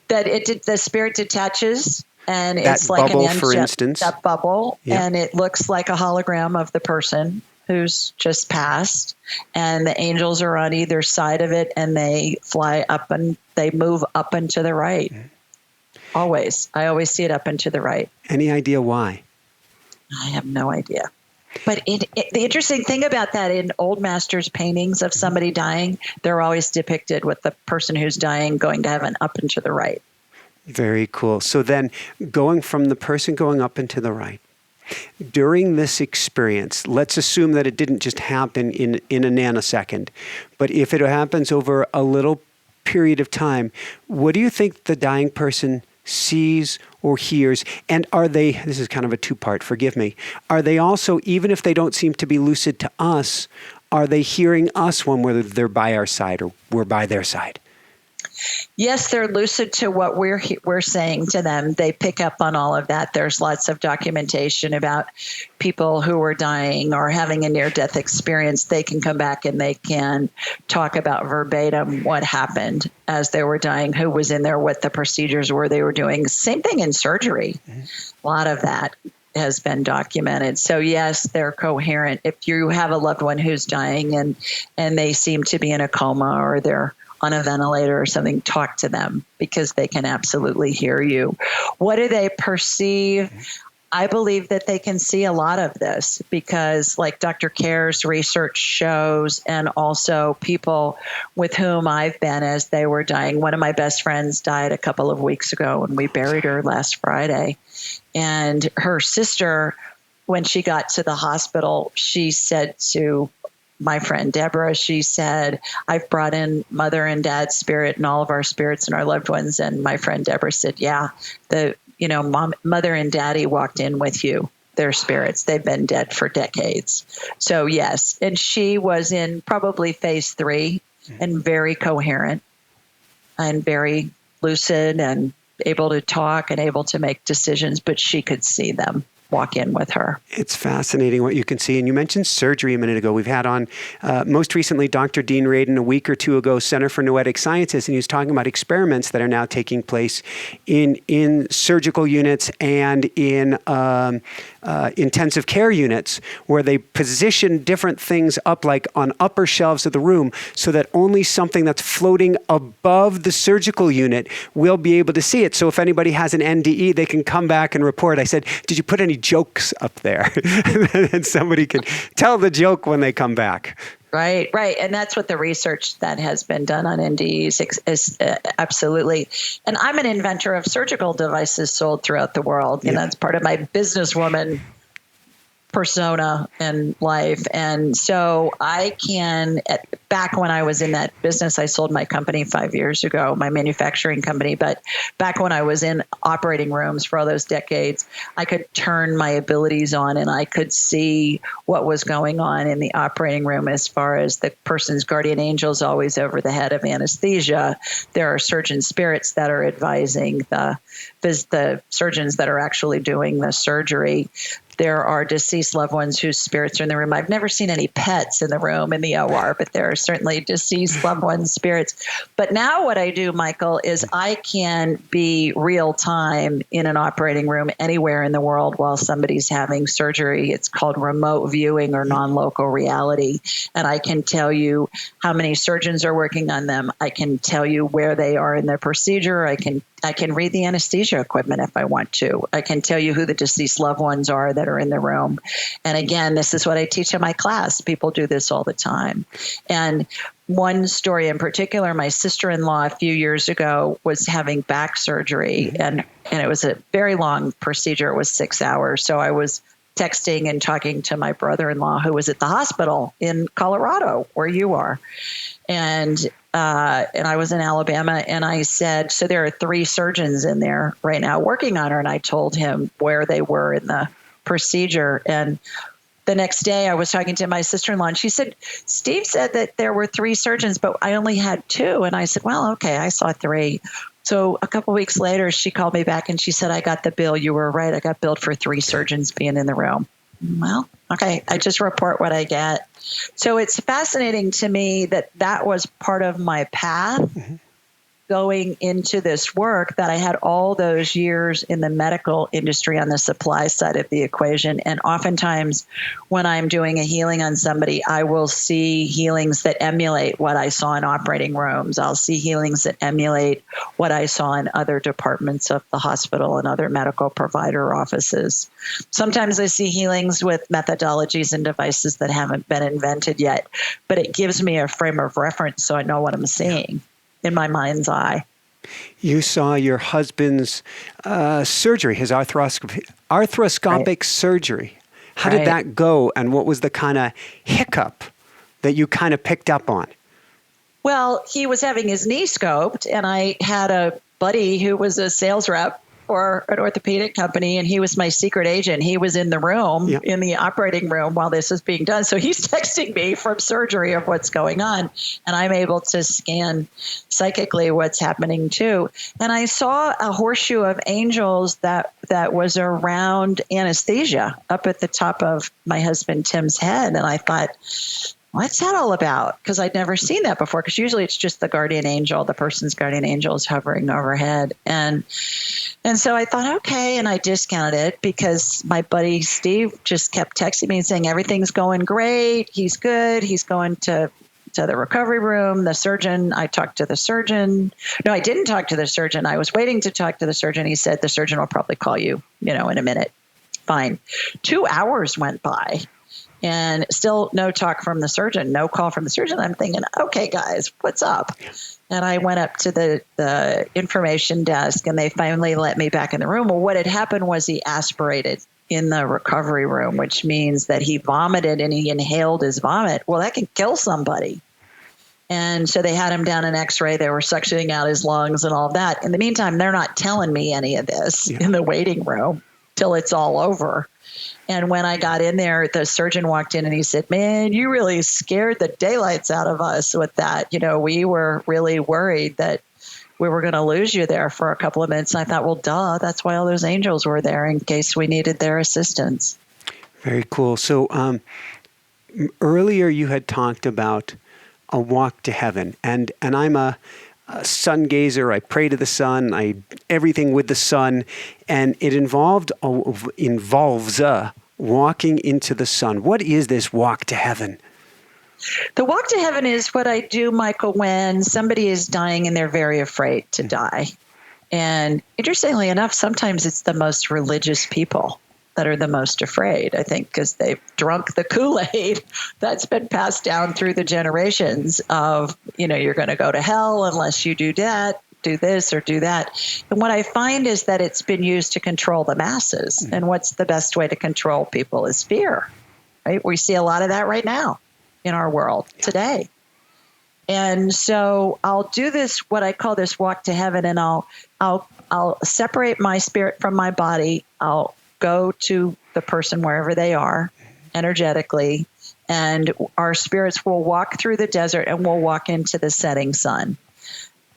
That the spirit detaches. And that it's like bubble, for instance. That bubble, yep. And it looks like a hologram of the person who's just passed. And the angels are on either side of it, and they fly up and they move up and to the right. Always. I always see it up and to the right. Any idea why? I have no idea. But the interesting thing about that, in old masters' paintings of somebody dying, they're always depicted with the person who's dying going to heaven up and to the right. Very cool. So then going from the person going up and to the right, during this experience, let's assume that it didn't just happen in a nanosecond, but if it happens over a little period of time, what do you think the dying person sees or hears? And are they, this is kind of a two-part, forgive me, are they also, even if they don't seem to be lucid to us, are they hearing us when they're by our side or we're by their side? Yes, they're lucid to what we're saying to them. They pick up on all of that. There's lots of documentation about people who are dying or having a near-death experience. They can come back and they can talk about verbatim what happened as they were dying, who was in there, what the procedures were they were doing. Same thing in surgery. A lot of that has been documented. So yes, they're coherent. If you have a loved one who's dying and they seem to be in a coma or they're on a ventilator or something, talk to them because they can absolutely hear you. What do they perceive? I believe that they can see a lot of this because, like Dr. Kerr's research shows, and also people with whom I've been as they were dying. One of my best friends died a couple of weeks ago, and we buried her last Friday. And her sister, when she got to the hospital, she said to my friend Deborah, she said, I've brought in mother and dad's spirit and all of our spirits and our loved ones. And my friend Deborah said, yeah, mother and daddy walked in with you, their spirits. They've been dead for decades. So yes. And she was in probably phase 3 and very coherent and very lucid and able to talk and able to make decisions, but she could see them walk in with her. It's fascinating what you can see. And you mentioned surgery a minute ago. We've had on most recently Dr. Dean Radin a week or two ago, Center for Noetic Sciences, and he was talking about experiments that are now taking place in surgical units and in intensive care units where they position different things up like on upper shelves of the room so that only something that's floating above the surgical unit will be able to see it. So if anybody has an NDE, they can come back and report. I said, did you put any jokes up there? And somebody can tell the joke when they come back. Right. And that's what the research that has been done on NDEs is absolutely. And I'm an inventor of surgical devices sold throughout the world. And that's part of my businesswoman persona and life. And so I can, back when I was in that business, I sold my company 5 years ago, my manufacturing company. But back when I was in operating rooms for all those decades, I could turn my abilities on and I could see what was going on in the operating room as far as the person's guardian angel's always over the head of anesthesia. There are surgeon spirits that are advising the surgeons that are actually doing the surgery. there are deceased loved ones whose spirits are in the room. I've never seen any pets in the room in the OR, but there are certainly deceased loved ones' spirits. But now what I do, Michael, is I can be real time in an operating room anywhere in the world while somebody's having surgery. It's called remote viewing or non-local reality. And I can tell you how many surgeons are working on them. I can tell you where they are in their procedure. I can read the anesthesia equipment if I want to. I can tell you who the deceased loved ones are that are in the room. And again, this is what I teach in my class. People do this all the time. And one story in particular, my sister-in-law a few years ago was having back surgery, and it was a very long procedure. It was 6 hours. So I was texting and talking to my brother-in-law who was at the hospital in Colorado, where you are. And I was in Alabama, and I said, so there are 3 surgeons in there right now working on her. And I told him where they were in the procedure. And the next day I was talking to my sister-in-law, and she said, Steve said that there were 3 surgeons, but I only had 2. And I said, well, okay, I saw 3. So a couple of weeks later, she called me back and she said, I got the bill. You were right. I got billed for 3 surgeons being in the room. Well, okay, I just report what I get. So it's fascinating to me that that was part of my path going into this work, that I had all those years in the medical industry on the supply side of the equation. And oftentimes when I'm doing a healing on somebody, I will see healings that emulate what I saw in operating rooms. I'll see healings that emulate what I saw in other departments of the hospital and other medical provider offices. Sometimes I see healings with methodologies and devices that haven't been invented yet, but it gives me a frame of reference so I know what I'm seeing in my mind's eye. You saw your husband's surgery, his arthroscopic surgery. How did that go, and what was the kind of hiccup that you kind of picked up on? Well, he was having his knee scoped, and I had a buddy who was a sales rep for an orthopedic company, and he was my secret agent. He was in the room, in the operating room while this was being done. So he's texting me from surgery of what's going on, and I'm able to scan psychically what's happening too. And I saw a horseshoe of angels that was around anesthesia up at the top of my husband Tim's head. And I thought, what's that all about? Because I'd never seen that before, because usually it's just the guardian angel, the person's guardian angel is hovering overhead. And so I thought, okay, and I discounted it because my buddy Steve just kept texting me and saying, everything's going great, he's good, he's going to the recovery room. The surgeon, I talked to the surgeon. No, I didn't talk to the surgeon. I was waiting to talk to the surgeon. He said, the surgeon will probably call you, in a minute. Fine. 2 hours went by. And still no talk from the surgeon, no call from the surgeon. I'm thinking, okay, guys, what's up? And I went up to the information desk, and they finally let me back in the room. Well, what had happened was he aspirated in the recovery room, which means that he vomited and he inhaled his vomit. Well, that can kill somebody. And so they had him down an x-ray. They were suctioning out his lungs and all that. In the meantime, they're not telling me any of this in the waiting room till it's all over. And when I got in there, the surgeon walked in and he said, man, you really scared the daylights out of us with that. We were really worried that we were going to lose you there for a couple of minutes. And I thought, well, duh, that's why all those angels were there, in case we needed their assistance. Very cool. So earlier you had talked about a walk to heaven. And I'm a sun gazer. I pray to the sun. Everything with the sun, and it involves walking into the sun. What is this walk to heaven? The walk to heaven is what I do, Michael, when somebody is dying and they're very afraid to die. And interestingly enough, sometimes it's the most religious people that are the most afraid, I think, because they've drunk the Kool-Aid that's been passed down through the generations of, you're going to go to hell unless you do that, do this or do that. And what I find is that it's been used to control the masses. And what's the best way to control people is fear, right? We see a lot of that right now in our world today. And so I'll do this, what I call this walk to heaven, and I'll separate my spirit from my body. I'll go to the person wherever they are energetically, and our spirits will walk through the desert and we'll walk into the setting sun.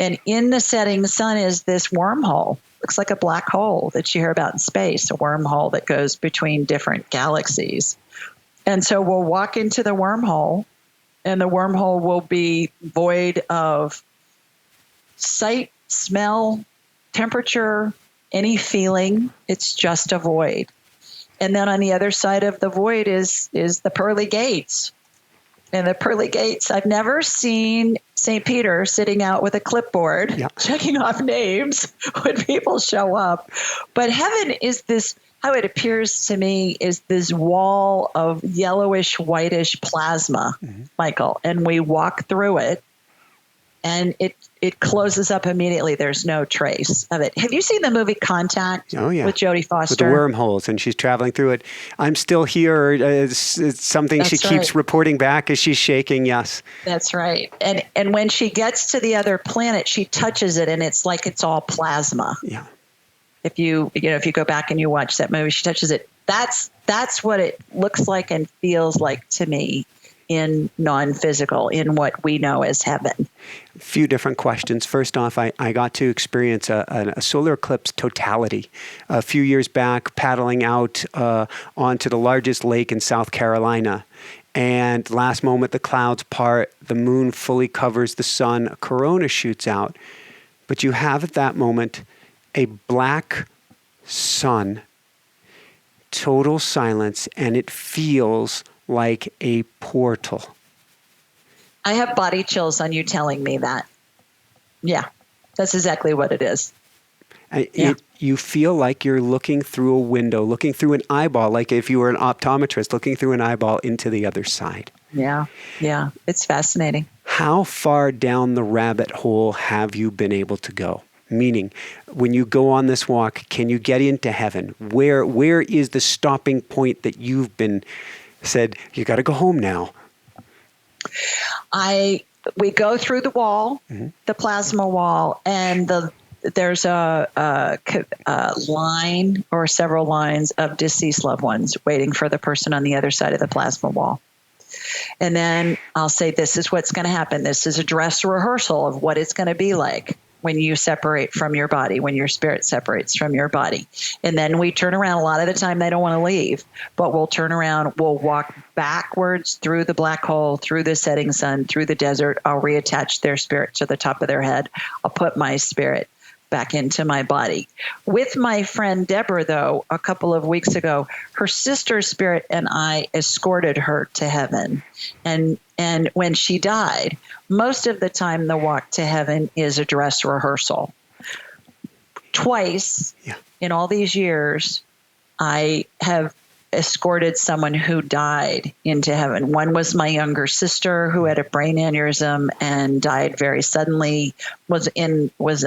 And in the setting sun is this wormhole looks like a black hole that you hear about in space, a wormhole that goes between different galaxies. And so we'll walk into the wormhole, and the wormhole will be void of sight, smell, temperature, any feeling. It's just a void. And then on the other side of the void is the pearly gates. And the pearly gates, I've never seen St. Peter sitting out with a clipboard, checking off names when people show up. But heaven is this, how it appears to me, is this wall of yellowish, whitish plasma, Michael. And we walk through it, and it closes up immediately. There's no trace of it. Have you seen the movie Contact with Jodie Foster? With the wormholes, and she's traveling through it. I'm still here. It's something she keeps reporting back as she's shaking. Yes. That's right. And when she gets to the other planet, she touches it, and it's like it's all plasma. Yeah. If you go back and you watch that movie, she touches it. That's what it looks like and feels like to me in non-physical, in what we know as heaven. A few different questions. First off, I got to experience a solar eclipse totality a few years back, paddling out onto the largest lake in South Carolina. And last moment, the clouds part, the moon fully covers the sun, a corona shoots out. But you have at that moment a black sun, total silence, and it feels like a portal. I have body chills on you telling me that. Yeah, that's exactly what it is. You feel like you're looking through a window, looking through an eyeball, like if you were an optometrist looking through an eyeball into the other side. Yeah, it's fascinating. How far down the rabbit hole have you been able to go? Meaning, when you go on this walk, can you get into heaven? Where is the stopping point that you've been said, you got to go home now? We go through the wall, the plasma wall, and there's a line or several lines of deceased loved ones waiting for the person on the other side of the plasma wall. And then I'll say, this is what's going to happen. This is a dress rehearsal of what it's going to be like when you separate from your body, when your spirit separates from your body. And then we turn around. A lot of the time they don't want to leave, but we'll turn around. We'll walk backwards through the black hole, through the setting sun, through the desert. I'll reattach their spirit to the top of their head. I'll put my spirit back into my body. With my friend Deborah, though, a couple of weeks ago, her sister's spirit and I escorted her to heaven. And when she died, most of the time the walk to heaven is a dress rehearsal. Twice in all these years, I have escorted someone who died into heaven. One was my younger sister who had a brain aneurysm and died very suddenly, was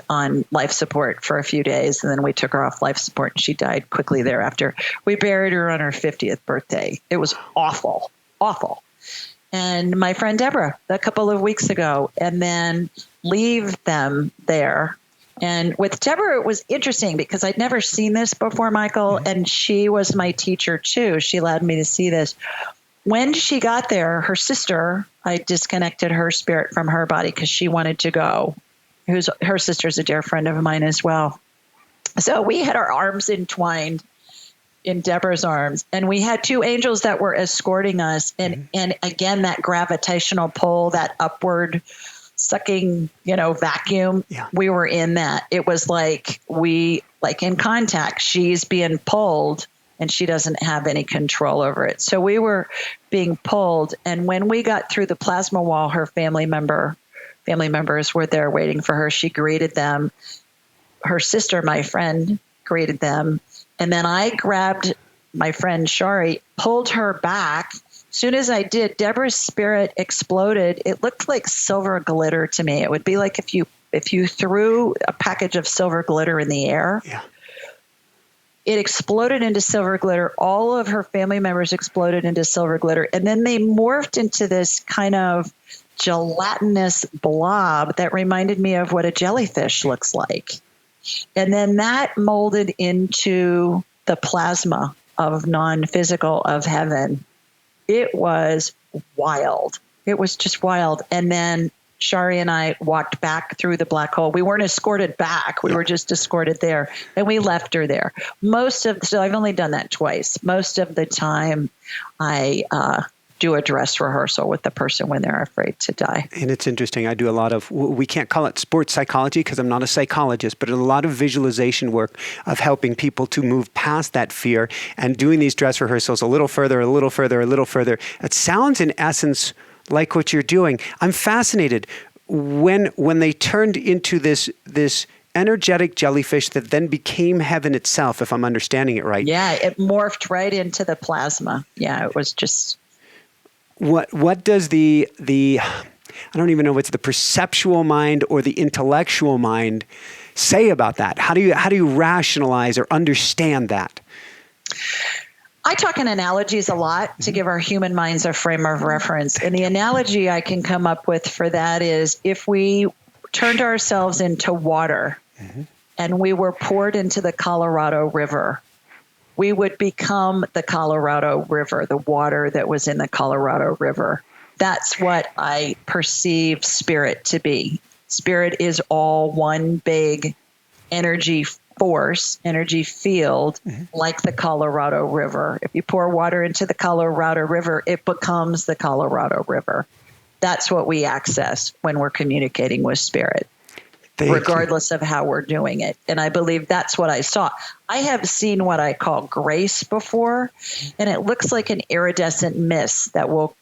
on life support for a few days, and then we took her off life support and she died quickly thereafter. We buried her on her 50th birthday. It was awful. And my friend Deborah, a couple of weeks ago, and then leave them there. And with Deborah, it was interesting because I'd never seen this before, Michael, and she was my teacher too. She allowed me to see this. When she got there, her sister, I disconnected her spirit from her body because she wanted to go. Her sister's a dear friend of mine as well. So we had our arms entwined in Deborah's arms, and we had two angels that were escorting us. And again, that gravitational pull, that upward sucking, vacuum. Yeah. We were in that. It was like in Contact, she's being pulled and she doesn't have any control over it. So we were being pulled. And when we got through the plasma wall, her family members were there waiting for her. She greeted them. Her sister, my friend, greeted them. And then I grabbed my friend Shari, pulled her back. Soon as I did, Deborah's spirit exploded. It looked like silver glitter to me. It would be like if you threw a package of silver glitter in the air. Yeah. It exploded into silver glitter. All of her family members exploded into silver glitter. And then they morphed into this kind of gelatinous blob that reminded me of what a jellyfish looks like. And then that molded into the plasma of non-physical of heaven. It was wild. It was just wild. And then Shari and I walked back through the black hole. We weren't escorted back. We were just escorted there, and we left her there. So I've only done that twice. Most of the time I do a dress rehearsal with the person when they're afraid to die. And it's interesting. I do a lot of, we can't call it sports psychology because I'm not a psychologist, but a lot of visualization work of helping people to move past that fear and doing these dress rehearsals a little further, a little further, a little further. It sounds in essence like what you're doing. I'm fascinated when they turned into this energetic jellyfish that then became heaven itself, if I'm understanding it right. Yeah, it morphed right into the plasma. Yeah, it was just... What does the I don't even know if it's the perceptual mind or the intellectual mind say about that? How do you rationalize or understand that? I talk in analogies a lot to give our human minds a frame of reference. And the analogy I can come up with for that is if we turned ourselves into water and we were poured into the Colorado River, we would become the Colorado River, the water that was in the Colorado River. That's what I perceive spirit to be. Spirit is all one big energy force, energy field, like the Colorado River. If you pour water into the Colorado River, it becomes the Colorado River. That's what we access when we're communicating with spirit, regardless of how we're doing it. And I believe that's what I saw. I have seen what I call grace before, and it looks like an iridescent mist that will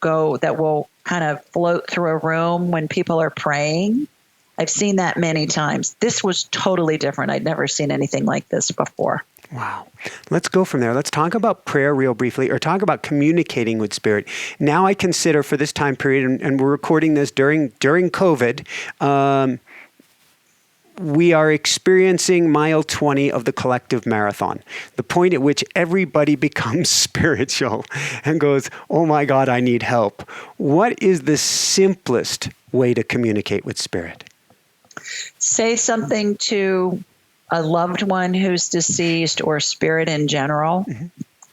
kind of float through a room when people are praying. I've seen that many times. This was totally different. I'd never seen anything like this before. Wow. Let's go from there. Let's talk about prayer real briefly, or talk about communicating with spirit. Now I consider for this time period, and we're recording this during COVID, we are experiencing mile 20 of the collective marathon, the point at which everybody becomes spiritual and goes, oh my God, I need help. What is the simplest way to communicate with spirit? Say something to a loved one who's deceased, or spirit in general.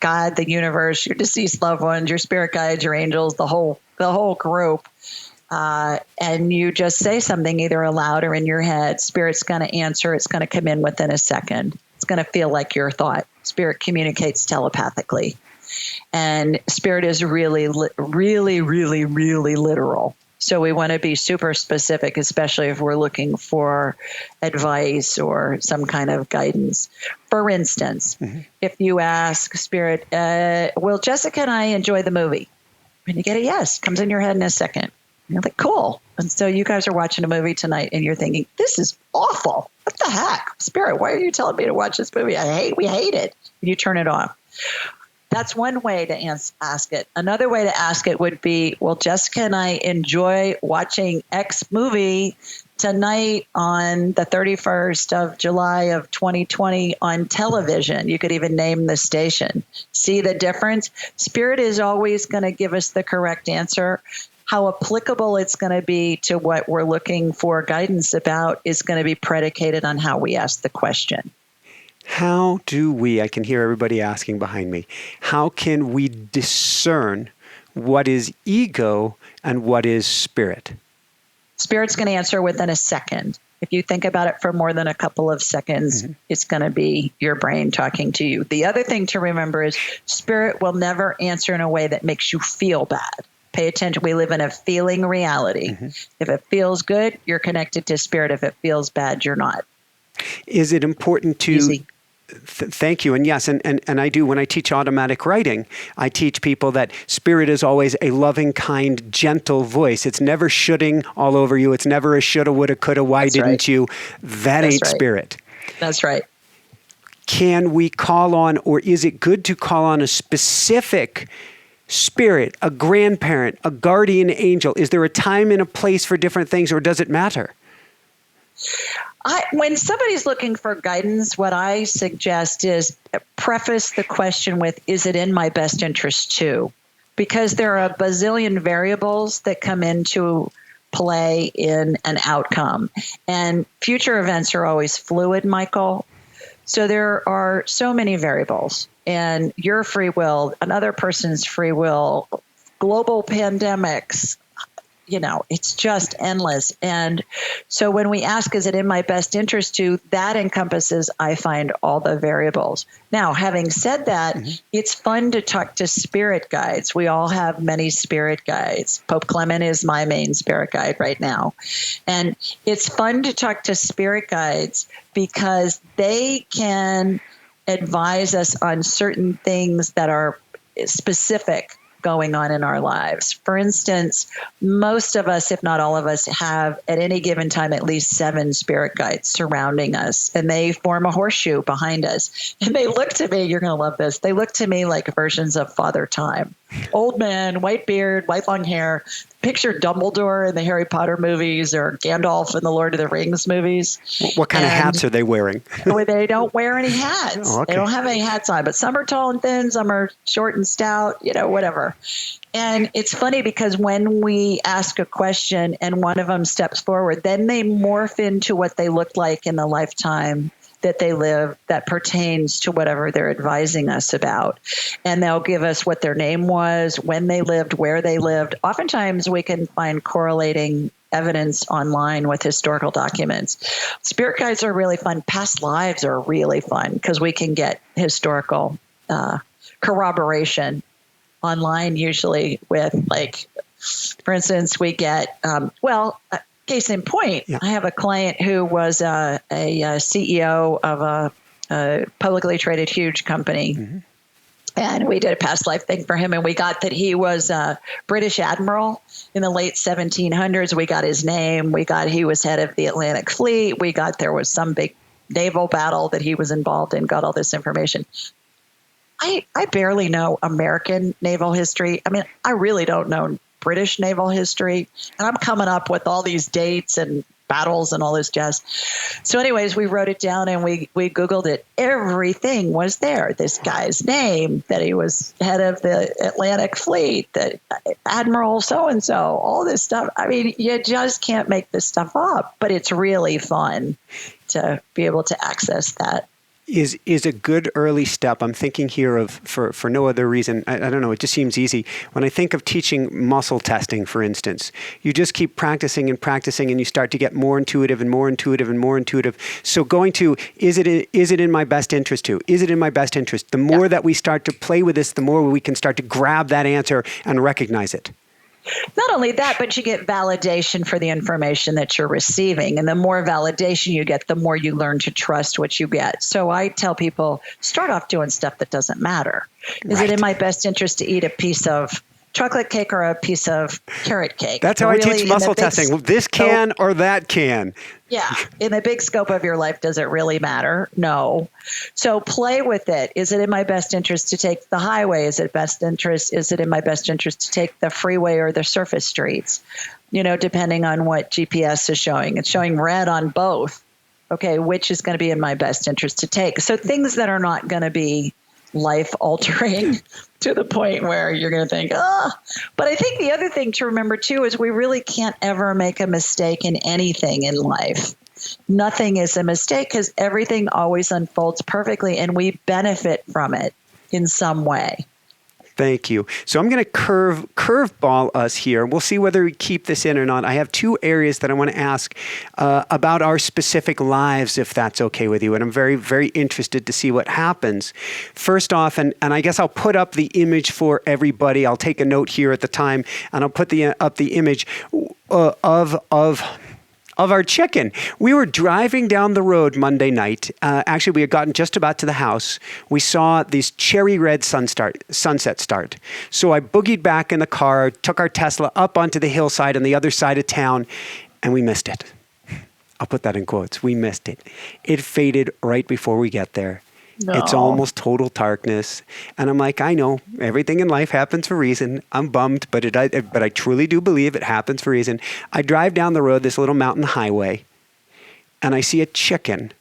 God, the universe, your deceased loved ones, your spirit guides, your angels, the whole group. And you just say something either aloud or in your head. Spirit's going to answer. It's going to come in within a second. It's going to feel like your thought. Spirit communicates telepathically. And spirit is really, really, really, really literal. So we want to be super specific, especially if we're looking for advice or some kind of guidance. For instance, if you ask spirit, will Jessica and I enjoy the movie? And you get a yes, comes in your head in a second. And you're like, cool. And so you guys are watching a movie tonight and you're thinking, this is awful. What the heck? Spirit, why are you telling me to watch this movie? We hate it. And you turn it off. That's one way to ask it. Another way to ask it would be, well, Jessica and I enjoy watching X movie tonight on the 31st of July of 2020 on television. You could even name the station. See the difference? Spirit is always going to give us the correct answer. How applicable it's going to be to what we're looking for guidance about is going to be predicated on how we ask the question. How do we, I can hear everybody asking behind me, how can we discern what is ego and what is spirit? Spirit's going to answer within a second. If you think about it for more than a couple of seconds, it's going to be your brain talking to you. The other thing to remember is spirit will never answer in a way that makes you feel bad. Pay attention. We live in a feeling reality. If it feels good, you're connected to spirit. If it feels bad, you're not. Is it important to... Easy. Thank you. And yes, and I do, when I teach automatic writing, I teach people that spirit is always a loving, kind, gentle voice. It's never shoulding all over you. It's never a shoulda, woulda, coulda, why didn't you? That ain't spirit. That's right. Can we call on, or is it good to call on a specific spirit, a grandparent, a guardian angel? Is there a time and a place for different things, or does it matter? When somebody's looking for guidance, what I suggest is preface the question with, is it in my best interest too? Because there are a bazillion variables that come into play in an outcome. And future events are always fluid, Michael. So there are so many variables. And your free will, another person's free will, global pandemics, it's just endless. And so when we ask, is it in my best interest to, that encompasses, I find, all the variables. Now, having said that, it's fun to talk to spirit guides. We all have many spirit guides. Pope Clement is my main spirit guide right now. And it's fun to talk to spirit guides because they can advise us on certain things that are specific going on in our lives. For instance, most of us, if not all of us, have at any given time at least 7 spirit guides surrounding us, and they form a horseshoe behind us. And they look to me, you're going to love this, they look to me like versions of Father Time. Old man, white beard, white long hair. Picture Dumbledore in the Harry Potter movies or Gandalf in the Lord of the Rings movies. What kind of hats are they wearing? They don't wear any hats. Oh, okay. They don't have any hats on, but some are tall and thin, some are short and stout, whatever. And it's funny because when we ask a question and one of them steps forward, then they morph into what they looked like in the lifetime that they live that pertains to whatever they're advising us about. And they'll give us what their name was, when they lived, where they lived. Oftentimes we can find correlating evidence online with historical documents. Spirit guides are really fun. Past lives are really fun because we can get historical corroboration online, usually with, like, for instance, we get, case in point, I have a client who was a CEO of a publicly traded huge company. And we did a past life thing for him. And we got that he was a British admiral in the late 1700s. We got his name. We got he was head of the Atlantic Fleet. We got there was some big naval battle that he was involved in, got all this information. I barely know American naval history. I mean, I really don't know British naval history. And I'm coming up with all these dates and battles and all this jazz. So anyways, we wrote it down and we Googled it. Everything was there. This guy's name, that he was head of the Atlantic Fleet, that Admiral so-and-so, all this stuff. I mean, you just can't make this stuff up, but it's really fun to be able to access that. Is a good early step. I'm thinking here of, for no other reason, I don't know, it just seems easy. When I think of teaching muscle testing, for instance, you just keep practicing and practicing and you start to get more intuitive and more intuitive and more intuitive. So going to, is it in my best interest to? Is it in my best interest? The more that we start to play with this, the more we can start to grab that answer and recognize it. Not only that, but you get validation for the information that you're receiving. And the more validation you get, the more you learn to trust what you get. So I tell people, start off doing stuff that doesn't matter. Is it in my best interest to eat a piece of chocolate cake or a piece of carrot cake? That's how really, I teach muscle testing. Well, this can or that can. Yeah. In the big scope of your life, does it really matter? No. So play with it. Is it in my best interest to take the highway? Is it in my best interest to take the freeway or the surface streets? Depending on what GPS is showing. It's showing red on both. Okay, which is going to be in my best interest to take? So things that are not going to be life altering to the point where you're going to think, But I think the other thing to remember too is we really can't ever make a mistake in anything in life. Nothing is a mistake because everything always unfolds perfectly and we benefit from it in some way. Thank you. So I'm going to curveball us here. We'll see whether we keep this in or not. I have 2 areas that I want to ask about our specific lives, if that's okay with you. And I'm very, very interested to see what happens. First off, and I guess I'll put up the image for everybody. I'll take a note here at the time, and I'll put up the image of our chicken. We were driving down the road Monday night. Actually, we had gotten just about to the house. We saw these cherry red sunset start. So I boogied back in the car, took our Tesla up onto the hillside on the other side of town, and we missed it. I'll put that in quotes. We missed it. It faded right before we get there. No. It's almost total darkness. And I'm like, I know everything in life happens for a reason. I'm bummed, but I truly do believe it happens for a reason. I drive down the road, this little mountain highway, and I see a chicken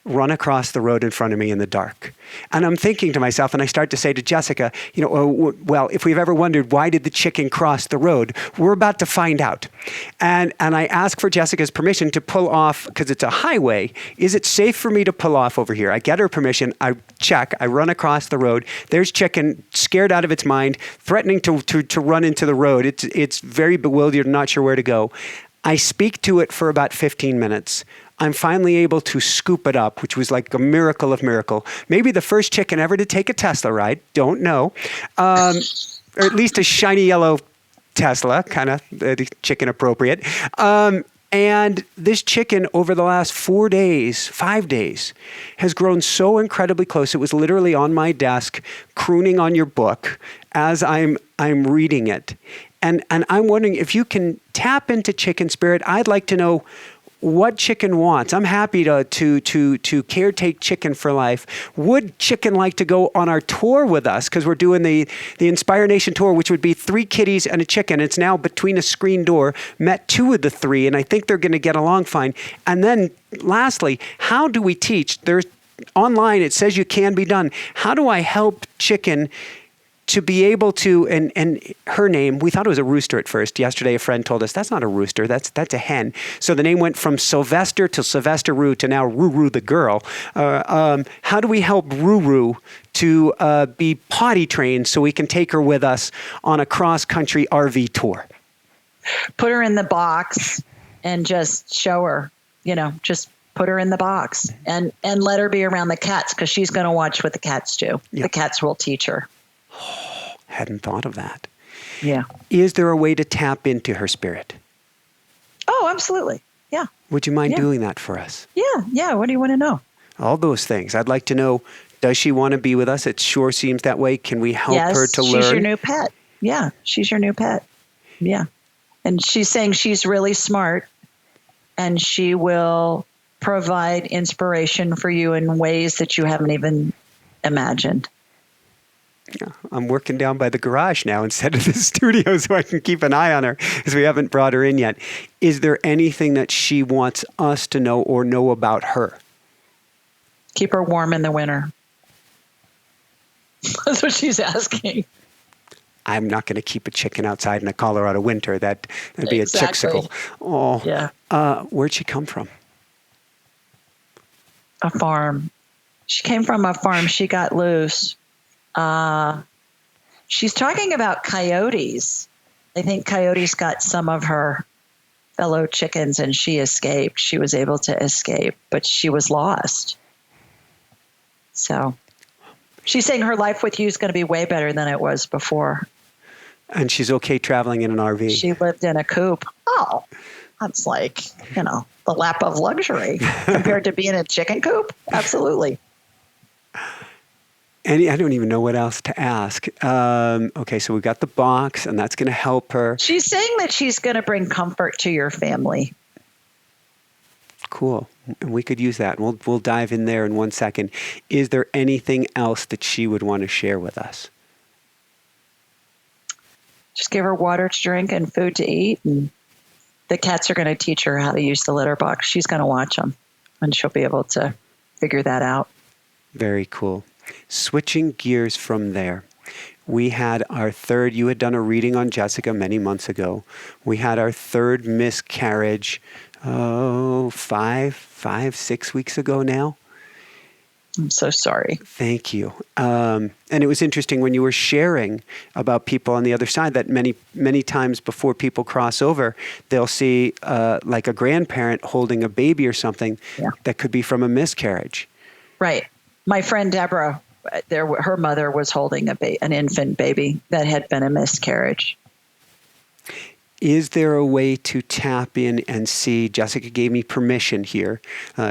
run across the road in front of me in the dark. And I'm thinking to myself, and I start to say to Jessica, well, if we've ever wondered why did the chicken cross the road, we're about to find out. And I ask for Jessica's permission to pull off, because it's a highway. Is it safe for me to pull off over here? I get her permission. I check. I run across the road. There's chicken, scared out of its mind, threatening to run into the road. It's very bewildered, not sure where to go. I speak to it for about 15 minutes. I'm finally able to scoop it up, which was like a miracle of miracle. Maybe the first chicken ever to take a Tesla ride. Don't know. Or at least a shiny yellow Tesla, kind of chicken appropriate. And this chicken over the last 5 days, has grown so incredibly close. It was literally on my desk, crooning on your book as I'm reading it. And I'm wondering if you can tap into chicken spirit. I'd like to know what chicken wants. I'm happy to caretake chicken for life. Would chicken like to go on our tour with us? Because we're doing the Inspire Nation tour, which would be 3 kitties and a chicken. It's now between a screen door. Met 2 of the 3, and I think they're going to get along fine. And then lastly, how do we teach? There's online, it says you can be done. How do I help chicken to be able to, and her name, we thought it was a rooster at first. Yesterday, a friend told us, that's not a rooster, that's a hen. So the name went from Sylvester to Sylvester Roo to now Ruru the girl. How do we help Ruru to be potty trained so we can take her with us on a cross-country RV tour? Put her in the box and just show her, just put her in the box and let her be around the cats, because she's going to watch what the cats do. Yep. The cats will teach her. Hadn't thought of that. Yeah. Is there a way to tap into her spirit? Oh, absolutely. Yeah. Would you mind doing that for us? Yeah. What do you want to know? All those things. I'd like to know, does she want to be with us? It sure seems that way. Can we help her to learn? She's your new pet. Yeah, she's your new pet. Yeah. And she's saying she's really smart, and she will provide inspiration for you in ways that you haven't even imagined. Yeah, I'm working down by the garage now instead of the studio so I can keep an eye on her, because we haven't brought her in yet. Is there anything that she wants us to know or know about her? Keep her warm in the winter. That's what she's asking. I'm not going to keep a chicken outside in a Colorado winter. That'd be a chixicle. Oh, yeah. Where'd she come from? A farm. She came from a farm. She got loose. She's talking about coyotes. I think coyotes got some of her fellow chickens, and she escaped. She was able to escape, but she was lost. So she's saying her life with you is going to be way better than it was before. And she's okay traveling in an RV. She lived in a coop. Oh, that's like, the lap of luxury compared to being in a chicken coop. Absolutely. And I don't even know what else to ask. Okay, so we've got the box, and that's going to help her. She's saying that she's going to bring comfort to your family. Cool. And we could use that. We'll dive in there in 1 second. Is there anything else that she would want to share with us? Just give her water to drink and food to eat. And the cats are going to teach her how to use the litter box. She's going to watch them, and she'll be able to figure that out. Very cool. Switching gears from there, we had our third, you had done a reading on Jessica many months ago. We had our third miscarriage, 6 weeks ago now. I'm so sorry. Thank you. And it was interesting when you were sharing about people on the other side that many times before people cross over, they'll see like a grandparent holding a baby or something that could be from a miscarriage. Right. My friend Deborah, her mother was holding an infant baby that had been a miscarriage. Is there a way to tap in and see? Jessica gave me permission here.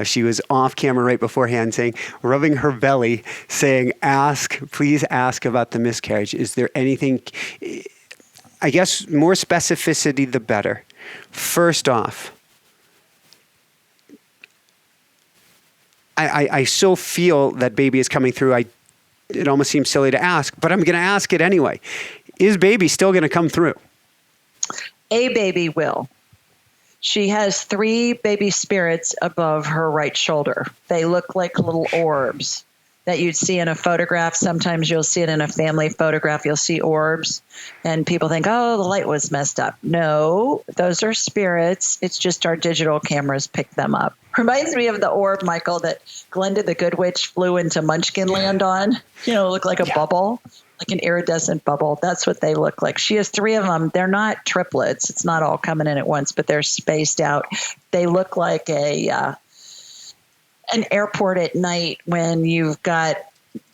She was off camera right beforehand rubbing her belly, saying, please ask about the miscarriage. Is there anything, I guess more specificity, the better. First off, I so feel that baby is coming through. It almost seems silly to ask, but I'm going to ask it anyway. Is baby still going to come through? A baby will. She has 3 baby spirits above her right shoulder. They look like little orbs that you'd see in a photograph. Sometimes you'll see it in a family photograph. You'll see orbs and people think, oh, the light was messed up. No, those are spirits. It's just our digital cameras pick them up. Reminds me of the orb, Michael, that Glenda the Good Witch flew into Munchkin Land on. Look like a bubble, like an iridescent bubble. That's what they look like. She has 3 of them. They're not triplets. It's not all coming in at once, but they're spaced out. They look like an airport at night when you've got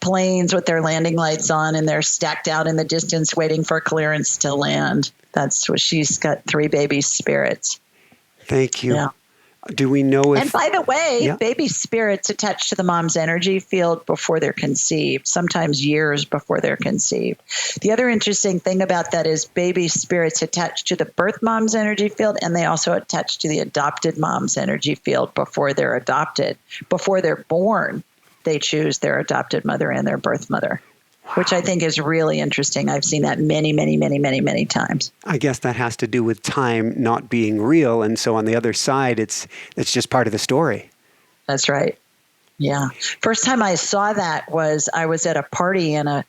planes with their landing lights on and they're stacked out in the distance waiting for clearance to land. That's what she's got. 3 baby spirits. Thank you. Yeah. Do we know if... And by the way, baby spirits attach to the mom's energy field before they're conceived, sometimes years before they're conceived. The other interesting thing about that is baby spirits attach to the birth mom's energy field, and they also attach to the adopted mom's energy field before they're adopted. Before they're born, they choose their adopted mother and their birth mother. Which I think is really interesting. I've seen that many, many, many, many, many times. I guess that has to do with time not being real. And so on the other side, it's just part of the story. That's right. Yeah. First time I saw that was I was at a party and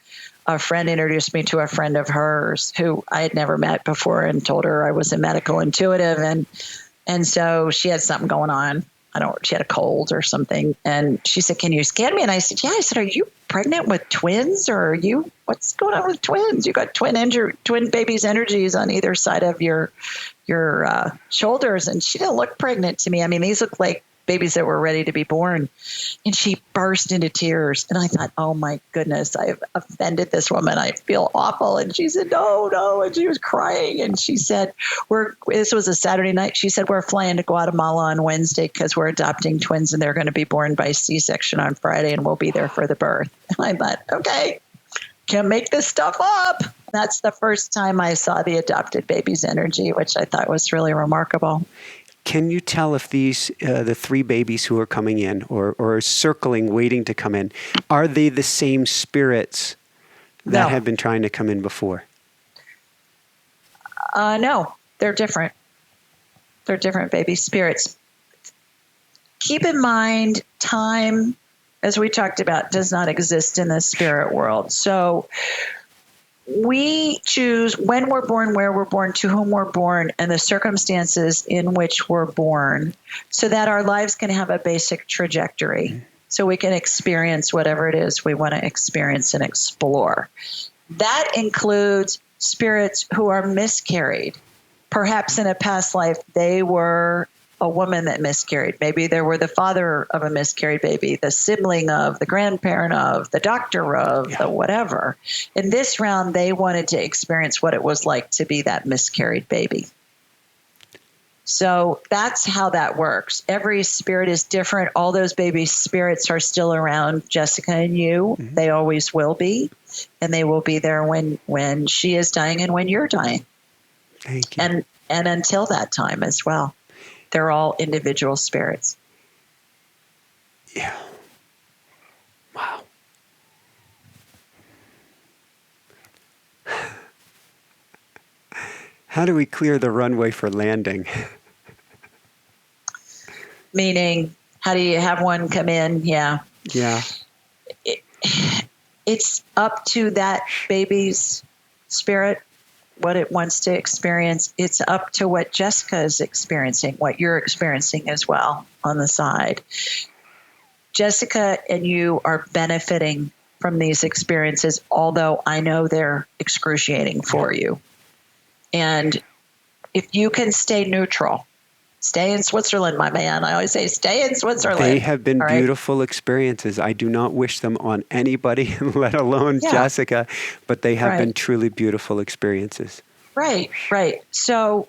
a friend introduced me to a friend of hers who I had never met before and told her I was a medical intuitive. And so she had something going on. She had a cold or something. And she said, can you scan me? And I said, yeah. I said, are you pregnant with twins or what's going on with twins? You got twin babies' energies on either side of your shoulders. And she didn't look pregnant to me. I mean, these look like babies that were ready to be born. And she burst into tears. And I thought, oh my goodness, I've offended this woman. I feel awful. And she said, no. And she was crying. And she said, this was a Saturday night. She said, we're flying to Guatemala on Wednesday because we're adopting twins and they're going to be born by C-section on Friday and we'll be there for the birth. And I thought, okay, can't make this stuff up. That's the first time I saw the adopted baby's energy, which I thought was really remarkable. Can you tell if these, the 3 babies who are coming in or circling, waiting to come in, are they the same spirits that have been trying to come in before? No, they're different. They're different baby spirits. Keep in mind, time, as we talked about, does not exist in the spirit world. So we choose when we're born, where we're born, to whom we're born, and the circumstances in which we're born so that our lives can have a basic trajectory so we can experience whatever it is we want to experience and explore. That includes spirits who are miscarried. Perhaps in a past life, they were a woman that miscarried. Maybe they were the father of a miscarried baby, the sibling of, the grandparent of, the doctor of, the whatever. In this round, they wanted to experience what it was like to be that miscarried baby. So that's how that works. Every spirit is different. All those baby spirits are still around Jessica and you. Mm-hmm. They always will be. And they will be there when she is dying and when you're dying. Thank you. And until that time as well. They're all individual spirits. Yeah. Wow. How do we clear the runway for landing? Meaning, how do you have one come in? Yeah. Yeah. It's up to that baby's spirit, what it wants to experience. It's up to what Jessica is experiencing, what you're experiencing as well on the side. Jessica and you are benefiting from these experiences, although I know they're excruciating for you. And if you can stay neutral, stay in Switzerland, my man. I always say, stay in Switzerland. They have been beautiful experiences. I do not wish them on anybody, let alone Jessica, but they have been truly beautiful experiences. Right. So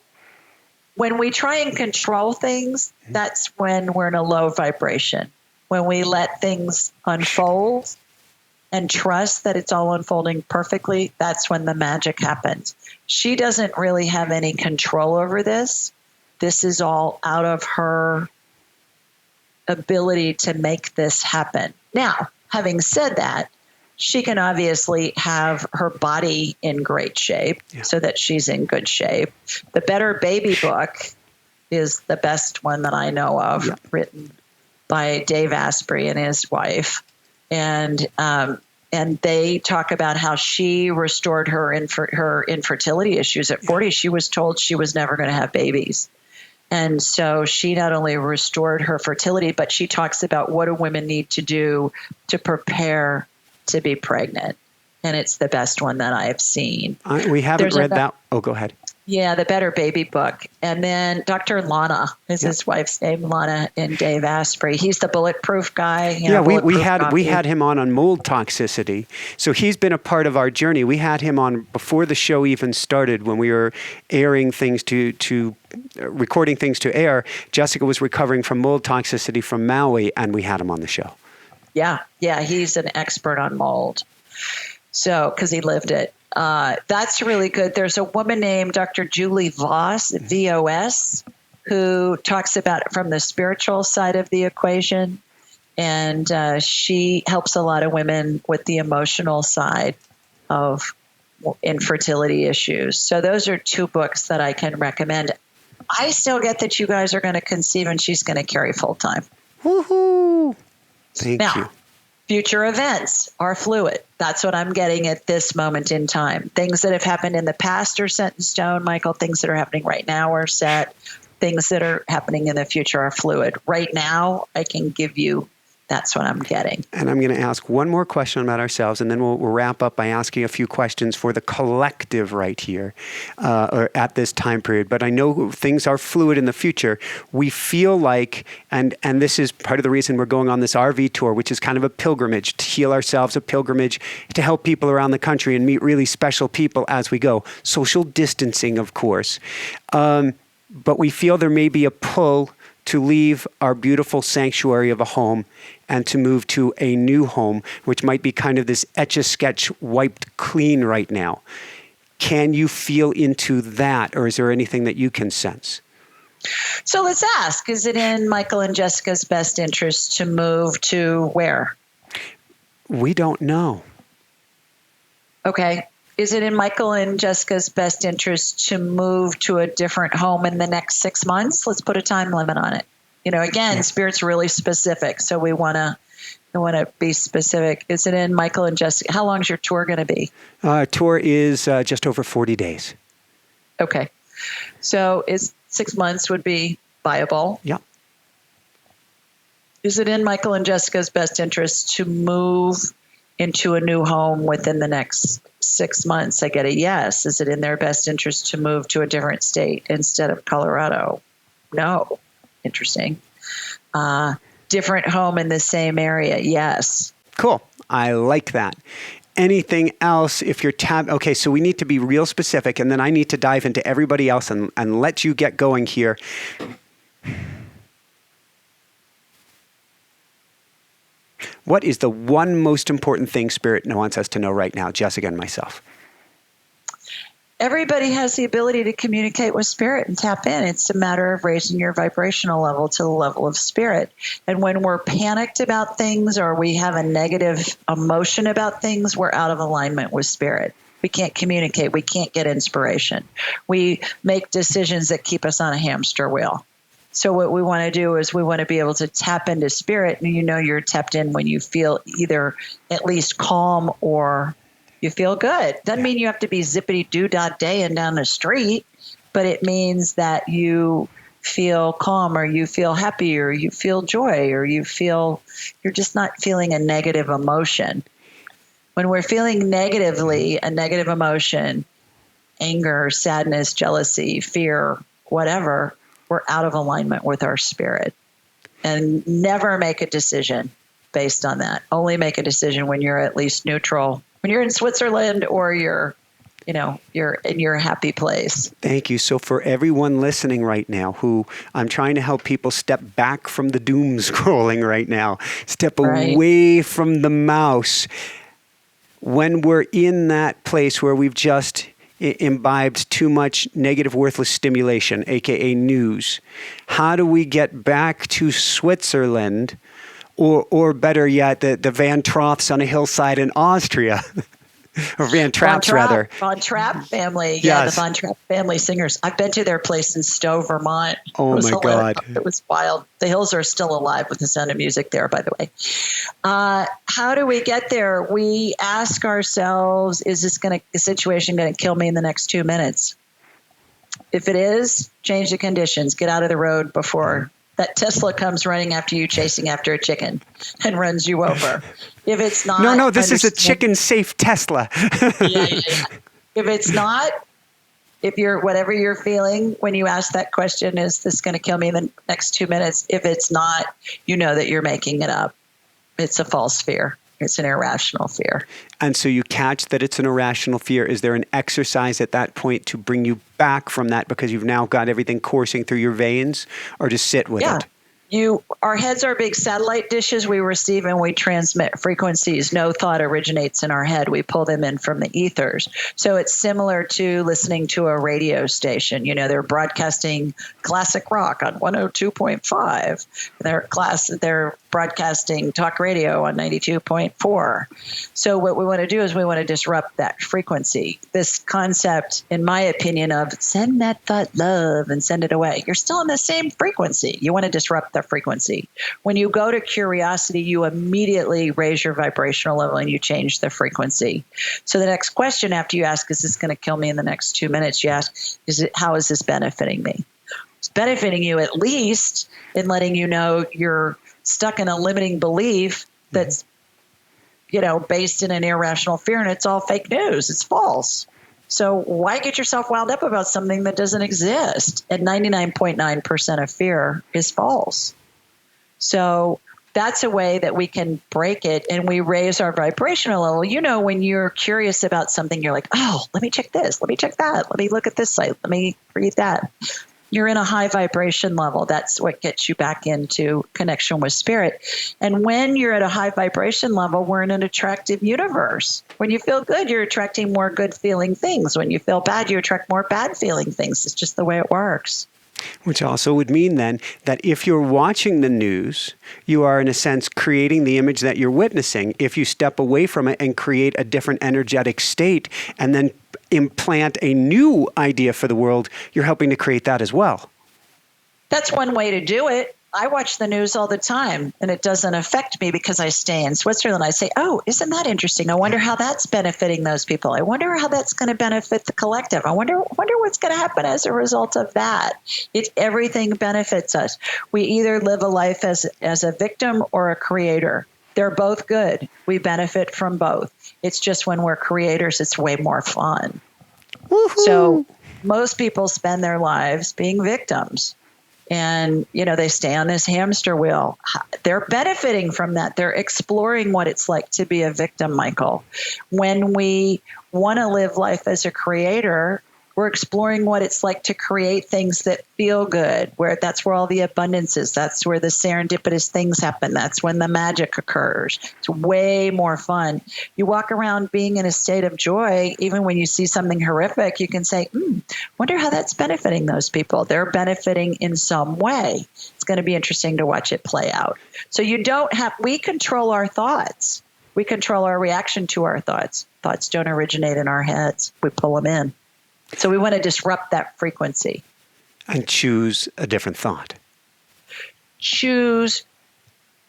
when we try and control things, that's when we're in a low vibration. When we let things unfold and trust that it's all unfolding perfectly, that's when the magic happens. She doesn't really have any control over this. This is all out of her ability to make this happen. Now, having said that, she can obviously have her body in great shape so that she's in good shape. The Better Baby book is the best one that I know of, written by Dave Asprey and his wife. And they talk about how she restored her infertility issues at 40. She was told she was never going to have babies. And so she not only restored her fertility, but she talks about what do women need to do to prepare to be pregnant. And it's the best one that I've seen. We haven't read that. Oh, go ahead. Yeah, the Better Baby book. And then Dr. Lana is his wife's name, Lana, and Dave Asprey. He's the bulletproof guy. We had him on mold toxicity. So he's been a part of our journey. We had him on before the show even started when we were airing things to recording things to air. Jessica was recovering from mold toxicity from Maui, and we had him on the show. Yeah, he's an expert on mold. So, because he lived it. That's really good. There's a woman named Dr. Julie Voss, VOS, who talks about it from the spiritual side of the equation. And she helps a lot of women with the emotional side of infertility issues. So those are two books that I can recommend. I still get that you guys are going to conceive and she's going to carry full time. Woohoo! Thank you. Future events are fluid. That's what I'm getting at this moment in time. Things that have happened in the past are set in stone, Michael. Things that are happening right now are set. Things that are happening in the future are fluid. Right now, I can give you that's what I'm getting. And I'm going to ask one more question about ourselves, and then we'll wrap up by asking a few questions for the collective right here or at this time period. But I know things are fluid in the future. We feel like, and this is part of the reason we're going on this RV tour, which is kind of a pilgrimage, to heal ourselves, a pilgrimage to help people around the country and meet really special people as we go. Social distancing, of course. But we feel there may be a pull to leave our beautiful sanctuary of a home and to move to a new home, which might be kind of this Etch-a-Sketch wiped clean right now. Can you feel into that, or is there anything that you can sense? So let's ask, is it in Michael and Jessica's best interest to move to where? We don't know. Okay. Is it in Michael and Jessica's best interest to move to a different home in the next 6 months? Let's put a time limit on it. Again, Spirit's really specific, so we want to be specific. Is it in Michael and Jessica? How long is your tour going to be? Tour is just over 40 days. Okay. So 6 months would be viable? Yeah. Is it in Michael and Jessica's best interest to move into a new home within the next 6 months? I get a yes. Is it in their best interest to move to a different state instead of Colorado? No. Interesting. Different home in the same area? Yes. Cool. I like that. Anything else if you're okay, so we need to be real specific, and then I need to dive into everybody else and let you get going here. What is the one most important thing Spirit wants us to know right now, Jessica and myself? Everybody has the ability to communicate with Spirit and tap in. It's a matter of raising your vibrational level to the level of Spirit. And when we're panicked about things or we have a negative emotion about things, we're out of alignment with Spirit. We can't communicate. We can't get inspiration. We make decisions that keep us on a hamster wheel. So what we want to do is we want to be able to tap into Spirit. And you're tapped in when you feel either at least calm or you feel good. Doesn't mean you have to be zippity-doo-dah-day and down the street, but it means that you feel calm or you feel happy or you feel joy or you're just not feeling a negative emotion. When we're feeling negatively, a negative emotion, anger, sadness, jealousy, fear, whatever, we're out of alignment with our Spirit. And never make a decision based on that. Only make a decision when you're at least neutral. When you're in Switzerland or you're in your happy place. Thank you. So for everyone listening right now who I'm trying to help people step back from the doom scrolling right now, step away from the mouse. When we're in that place where we've just imbibed too much negative, worthless stimulation, aka news, how do we get back to Switzerland? Or better yet, the Van Troths on a hillside in Austria. Or Van Trapp's, rather. Von Trapp family. Yeah, Yes. the Von Trapp family singers. I've been to their place in Stowe, Vermont. Oh, it was my hilarious. God. It was wild. The hills are still alive with the sound of music there, by the way. How do we get there? We ask ourselves, is the situation going to kill me in the next 2 minutes? If it is, change the conditions. Get out of the road before that Tesla comes running after you, chasing after a chicken and runs you over. If it's not, No, this is a chicken-safe Tesla. yeah. If it's not, if you're whatever you're feeling when you ask that question, is this going to kill me in the next 2 minutes? If it's not, you know that you're making it up. It's a false fear. It's an irrational fear. And so you catch that it's an irrational fear. Is there an exercise at that point to bring you back from that because you've now got everything coursing through your veins, or just sit with it? Our heads are big satellite dishes. We receive and we transmit frequencies. No thought originates in our head. We pull them in from the ethers. So it's similar to listening to a radio station. They're broadcasting classic rock on 102.5. They're broadcasting talk radio on 92.4. So what we want to do is we want to disrupt that frequency. This concept, in my opinion, of send that thought love and send it away. You're still in the same frequency. You want to disrupt the frequency. When you go to curiosity, you immediately raise your vibrational level and you change the frequency. So the next question after you ask, is this going to kill me in the next 2 minutes? You ask, how is this benefiting me? It's benefiting you at least in letting you know you're stuck in a limiting belief that's, based in an irrational fear, and it's all fake news. It's false. So why get yourself wound up about something that doesn't exist? And 99.9% of fear is false. So that's a way that we can break it, and we raise our vibrational level. When you're curious about something, you're like, oh, let me check this. Let me check that. Let me look at this site. Let me read that. You're in a high vibration level. That's what gets you back into connection with spirit. And when you're at a high vibration level, we're in an attractive universe. When you feel good, you're attracting more good feeling things. When you feel bad, you attract more bad feeling things. It's just the way it works. Which also would mean then that if you're watching the news, you are in a sense creating the image that you're witnessing. If you step away from it and create a different energetic state and then implant a new idea for the world, you're helping to create that as well. That's one way to do it. I watch the news all the time, and it doesn't affect me because I stay in Switzerland. I say, oh, isn't that interesting? I wonder how that's benefiting those people. I wonder how that's going to benefit the collective. I wonder what's going to happen as a result of that. Everything benefits us. We either live a life as a victim or a creator. They're both good. We benefit from both. It's just when we're creators, it's way more fun. Woohoo! So most people spend their lives being victims. And, they stay on this hamster wheel. They're benefiting from that. They're exploring what it's like to be a victim, Michael. When we want to live life as a creator, we're exploring what it's like to create things that feel good, that's where all the abundance is. That's where the serendipitous things happen. That's when the magic occurs. It's way more fun. You walk around being in a state of joy. Even when you see something horrific, you can say, wonder how that's benefiting those people. They're benefiting in some way. It's going to be interesting to watch it play out. So we control our thoughts. We control our reaction to our thoughts. Thoughts don't originate in our heads. We pull them in. So we want to disrupt that frequency. And choose a different thought. Choose,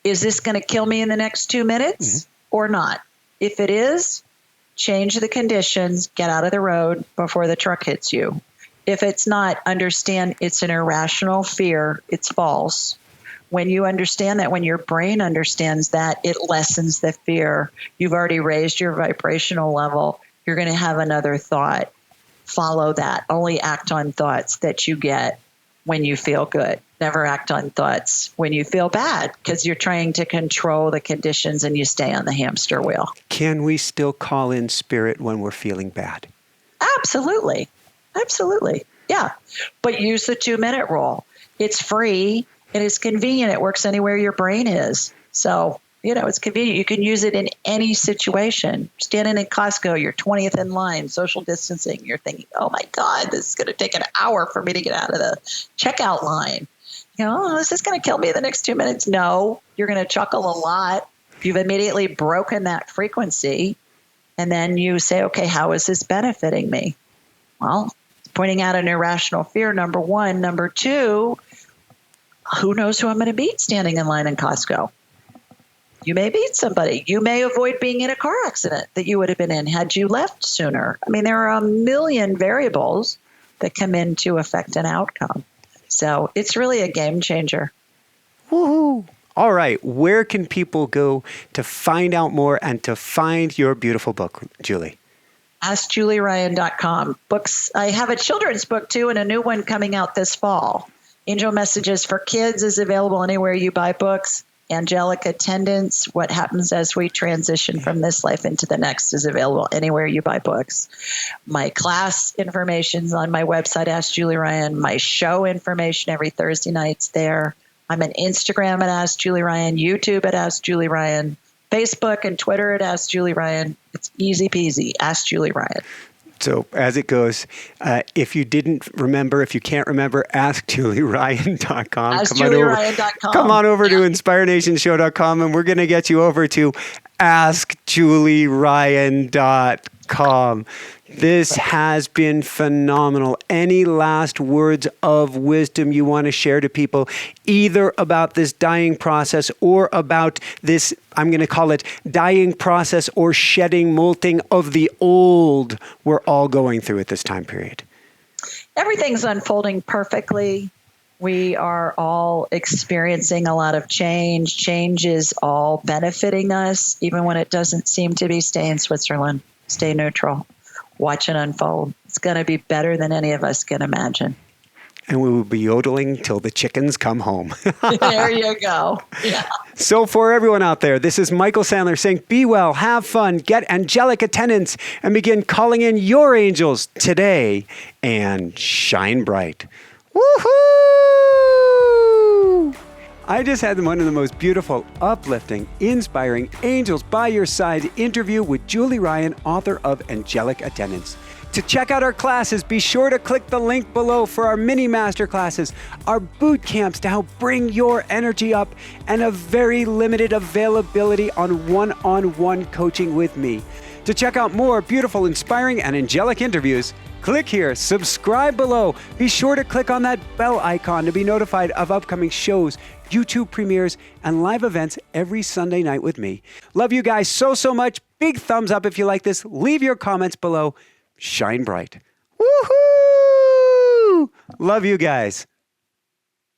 is this going to kill me in the next 2 minutes or not? If it is, change the conditions, get out of the road before the truck hits you. If it's not, understand it's an irrational fear. It's false. When you understand that, when your brain understands that, it lessens the fear. You've already raised your vibrational level. You're going to have another thought. Follow that. Only act on thoughts that you get when you feel good. Never act on thoughts when you feel bad, because you're trying to control the conditions and you stay on the hamster wheel. Can we still call in spirit when we're feeling bad? Absolutely. Absolutely. Yeah. But use the 2-minute rule. It's free and it's convenient. It works anywhere your brain is. So, it's convenient. You can use it in any situation. Standing in Costco, you're 20th in line, social distancing. You're thinking, oh, my God, this is going to take an hour for me to get out of the checkout line. Is this going to kill me in the next 2 minutes? No, you're going to chuckle a lot. You've immediately broken that frequency. And then you say, okay, how is this benefiting me? Well, pointing out an irrational fear, number one. Number two, who knows who I'm going to meet standing in line in Costco? You may meet somebody. You may avoid being in a car accident that you would have been in had you left sooner. I mean, there are a million variables that come into affect an outcome. So it's really a game changer. Woohoo! All right, where can people go to find out more and to find your beautiful book, Julie? AskJulieRyan.com. Books. I have a children's book too, and a new one coming out this fall. Angel Messages for Kids is available anywhere you buy books. Angelic Attendants, What Happens as We Transition from This Life into the Next, is available anywhere you buy books. My class information is on my website, Ask Julie Ryan. My show information every Thursday night's there. I'm on Instagram at Ask Julie Ryan, YouTube at Ask Julie Ryan, Facebook and Twitter at Ask Julie Ryan. It's easy peasy, Ask Julie Ryan. So as it goes, if you didn't remember, if you can't remember, AskJulieRyan.com. AskJulieRyan.com. Come on over to InspireNationShow.com, and we're going to get you over to AskJulieRyan.com. This has been phenomenal. Any last words of wisdom you want to share to people, either about this dying process or about this, I'm going to call it dying process or shedding, molting of the old we're all going through at this time period? Everything's unfolding perfectly. We are all experiencing a lot of change. Change is all benefiting us, even when it doesn't seem to be. Stay in Switzerland. Stay neutral. Watch it unfold. It's going to be better than any of us can imagine. And we will be yodeling till the chickens come home. There you go. Yeah. So for everyone out there, this is Michael Sandler saying, be well, have fun, get angelic attendants, and begin calling in your angels today and shine bright. Woohoo! I just had one of the most beautiful, uplifting, inspiring Angels by Your Side interview with Julie Ryan, author of Angelic Attendants. To check out our classes, be sure to click the link below for our mini master classes, our boot camps to help bring your energy up, and a very limited availability on one-on-one coaching with me. To check out more beautiful, inspiring, and angelic interviews, click here, subscribe below. Be sure to click on that bell icon to be notified of upcoming shows, YouTube premieres, and live events every Sunday night with me. Love you guys so, so much. Big thumbs up if you like this. Leave your comments below. Shine bright. Woohoo! Love you guys.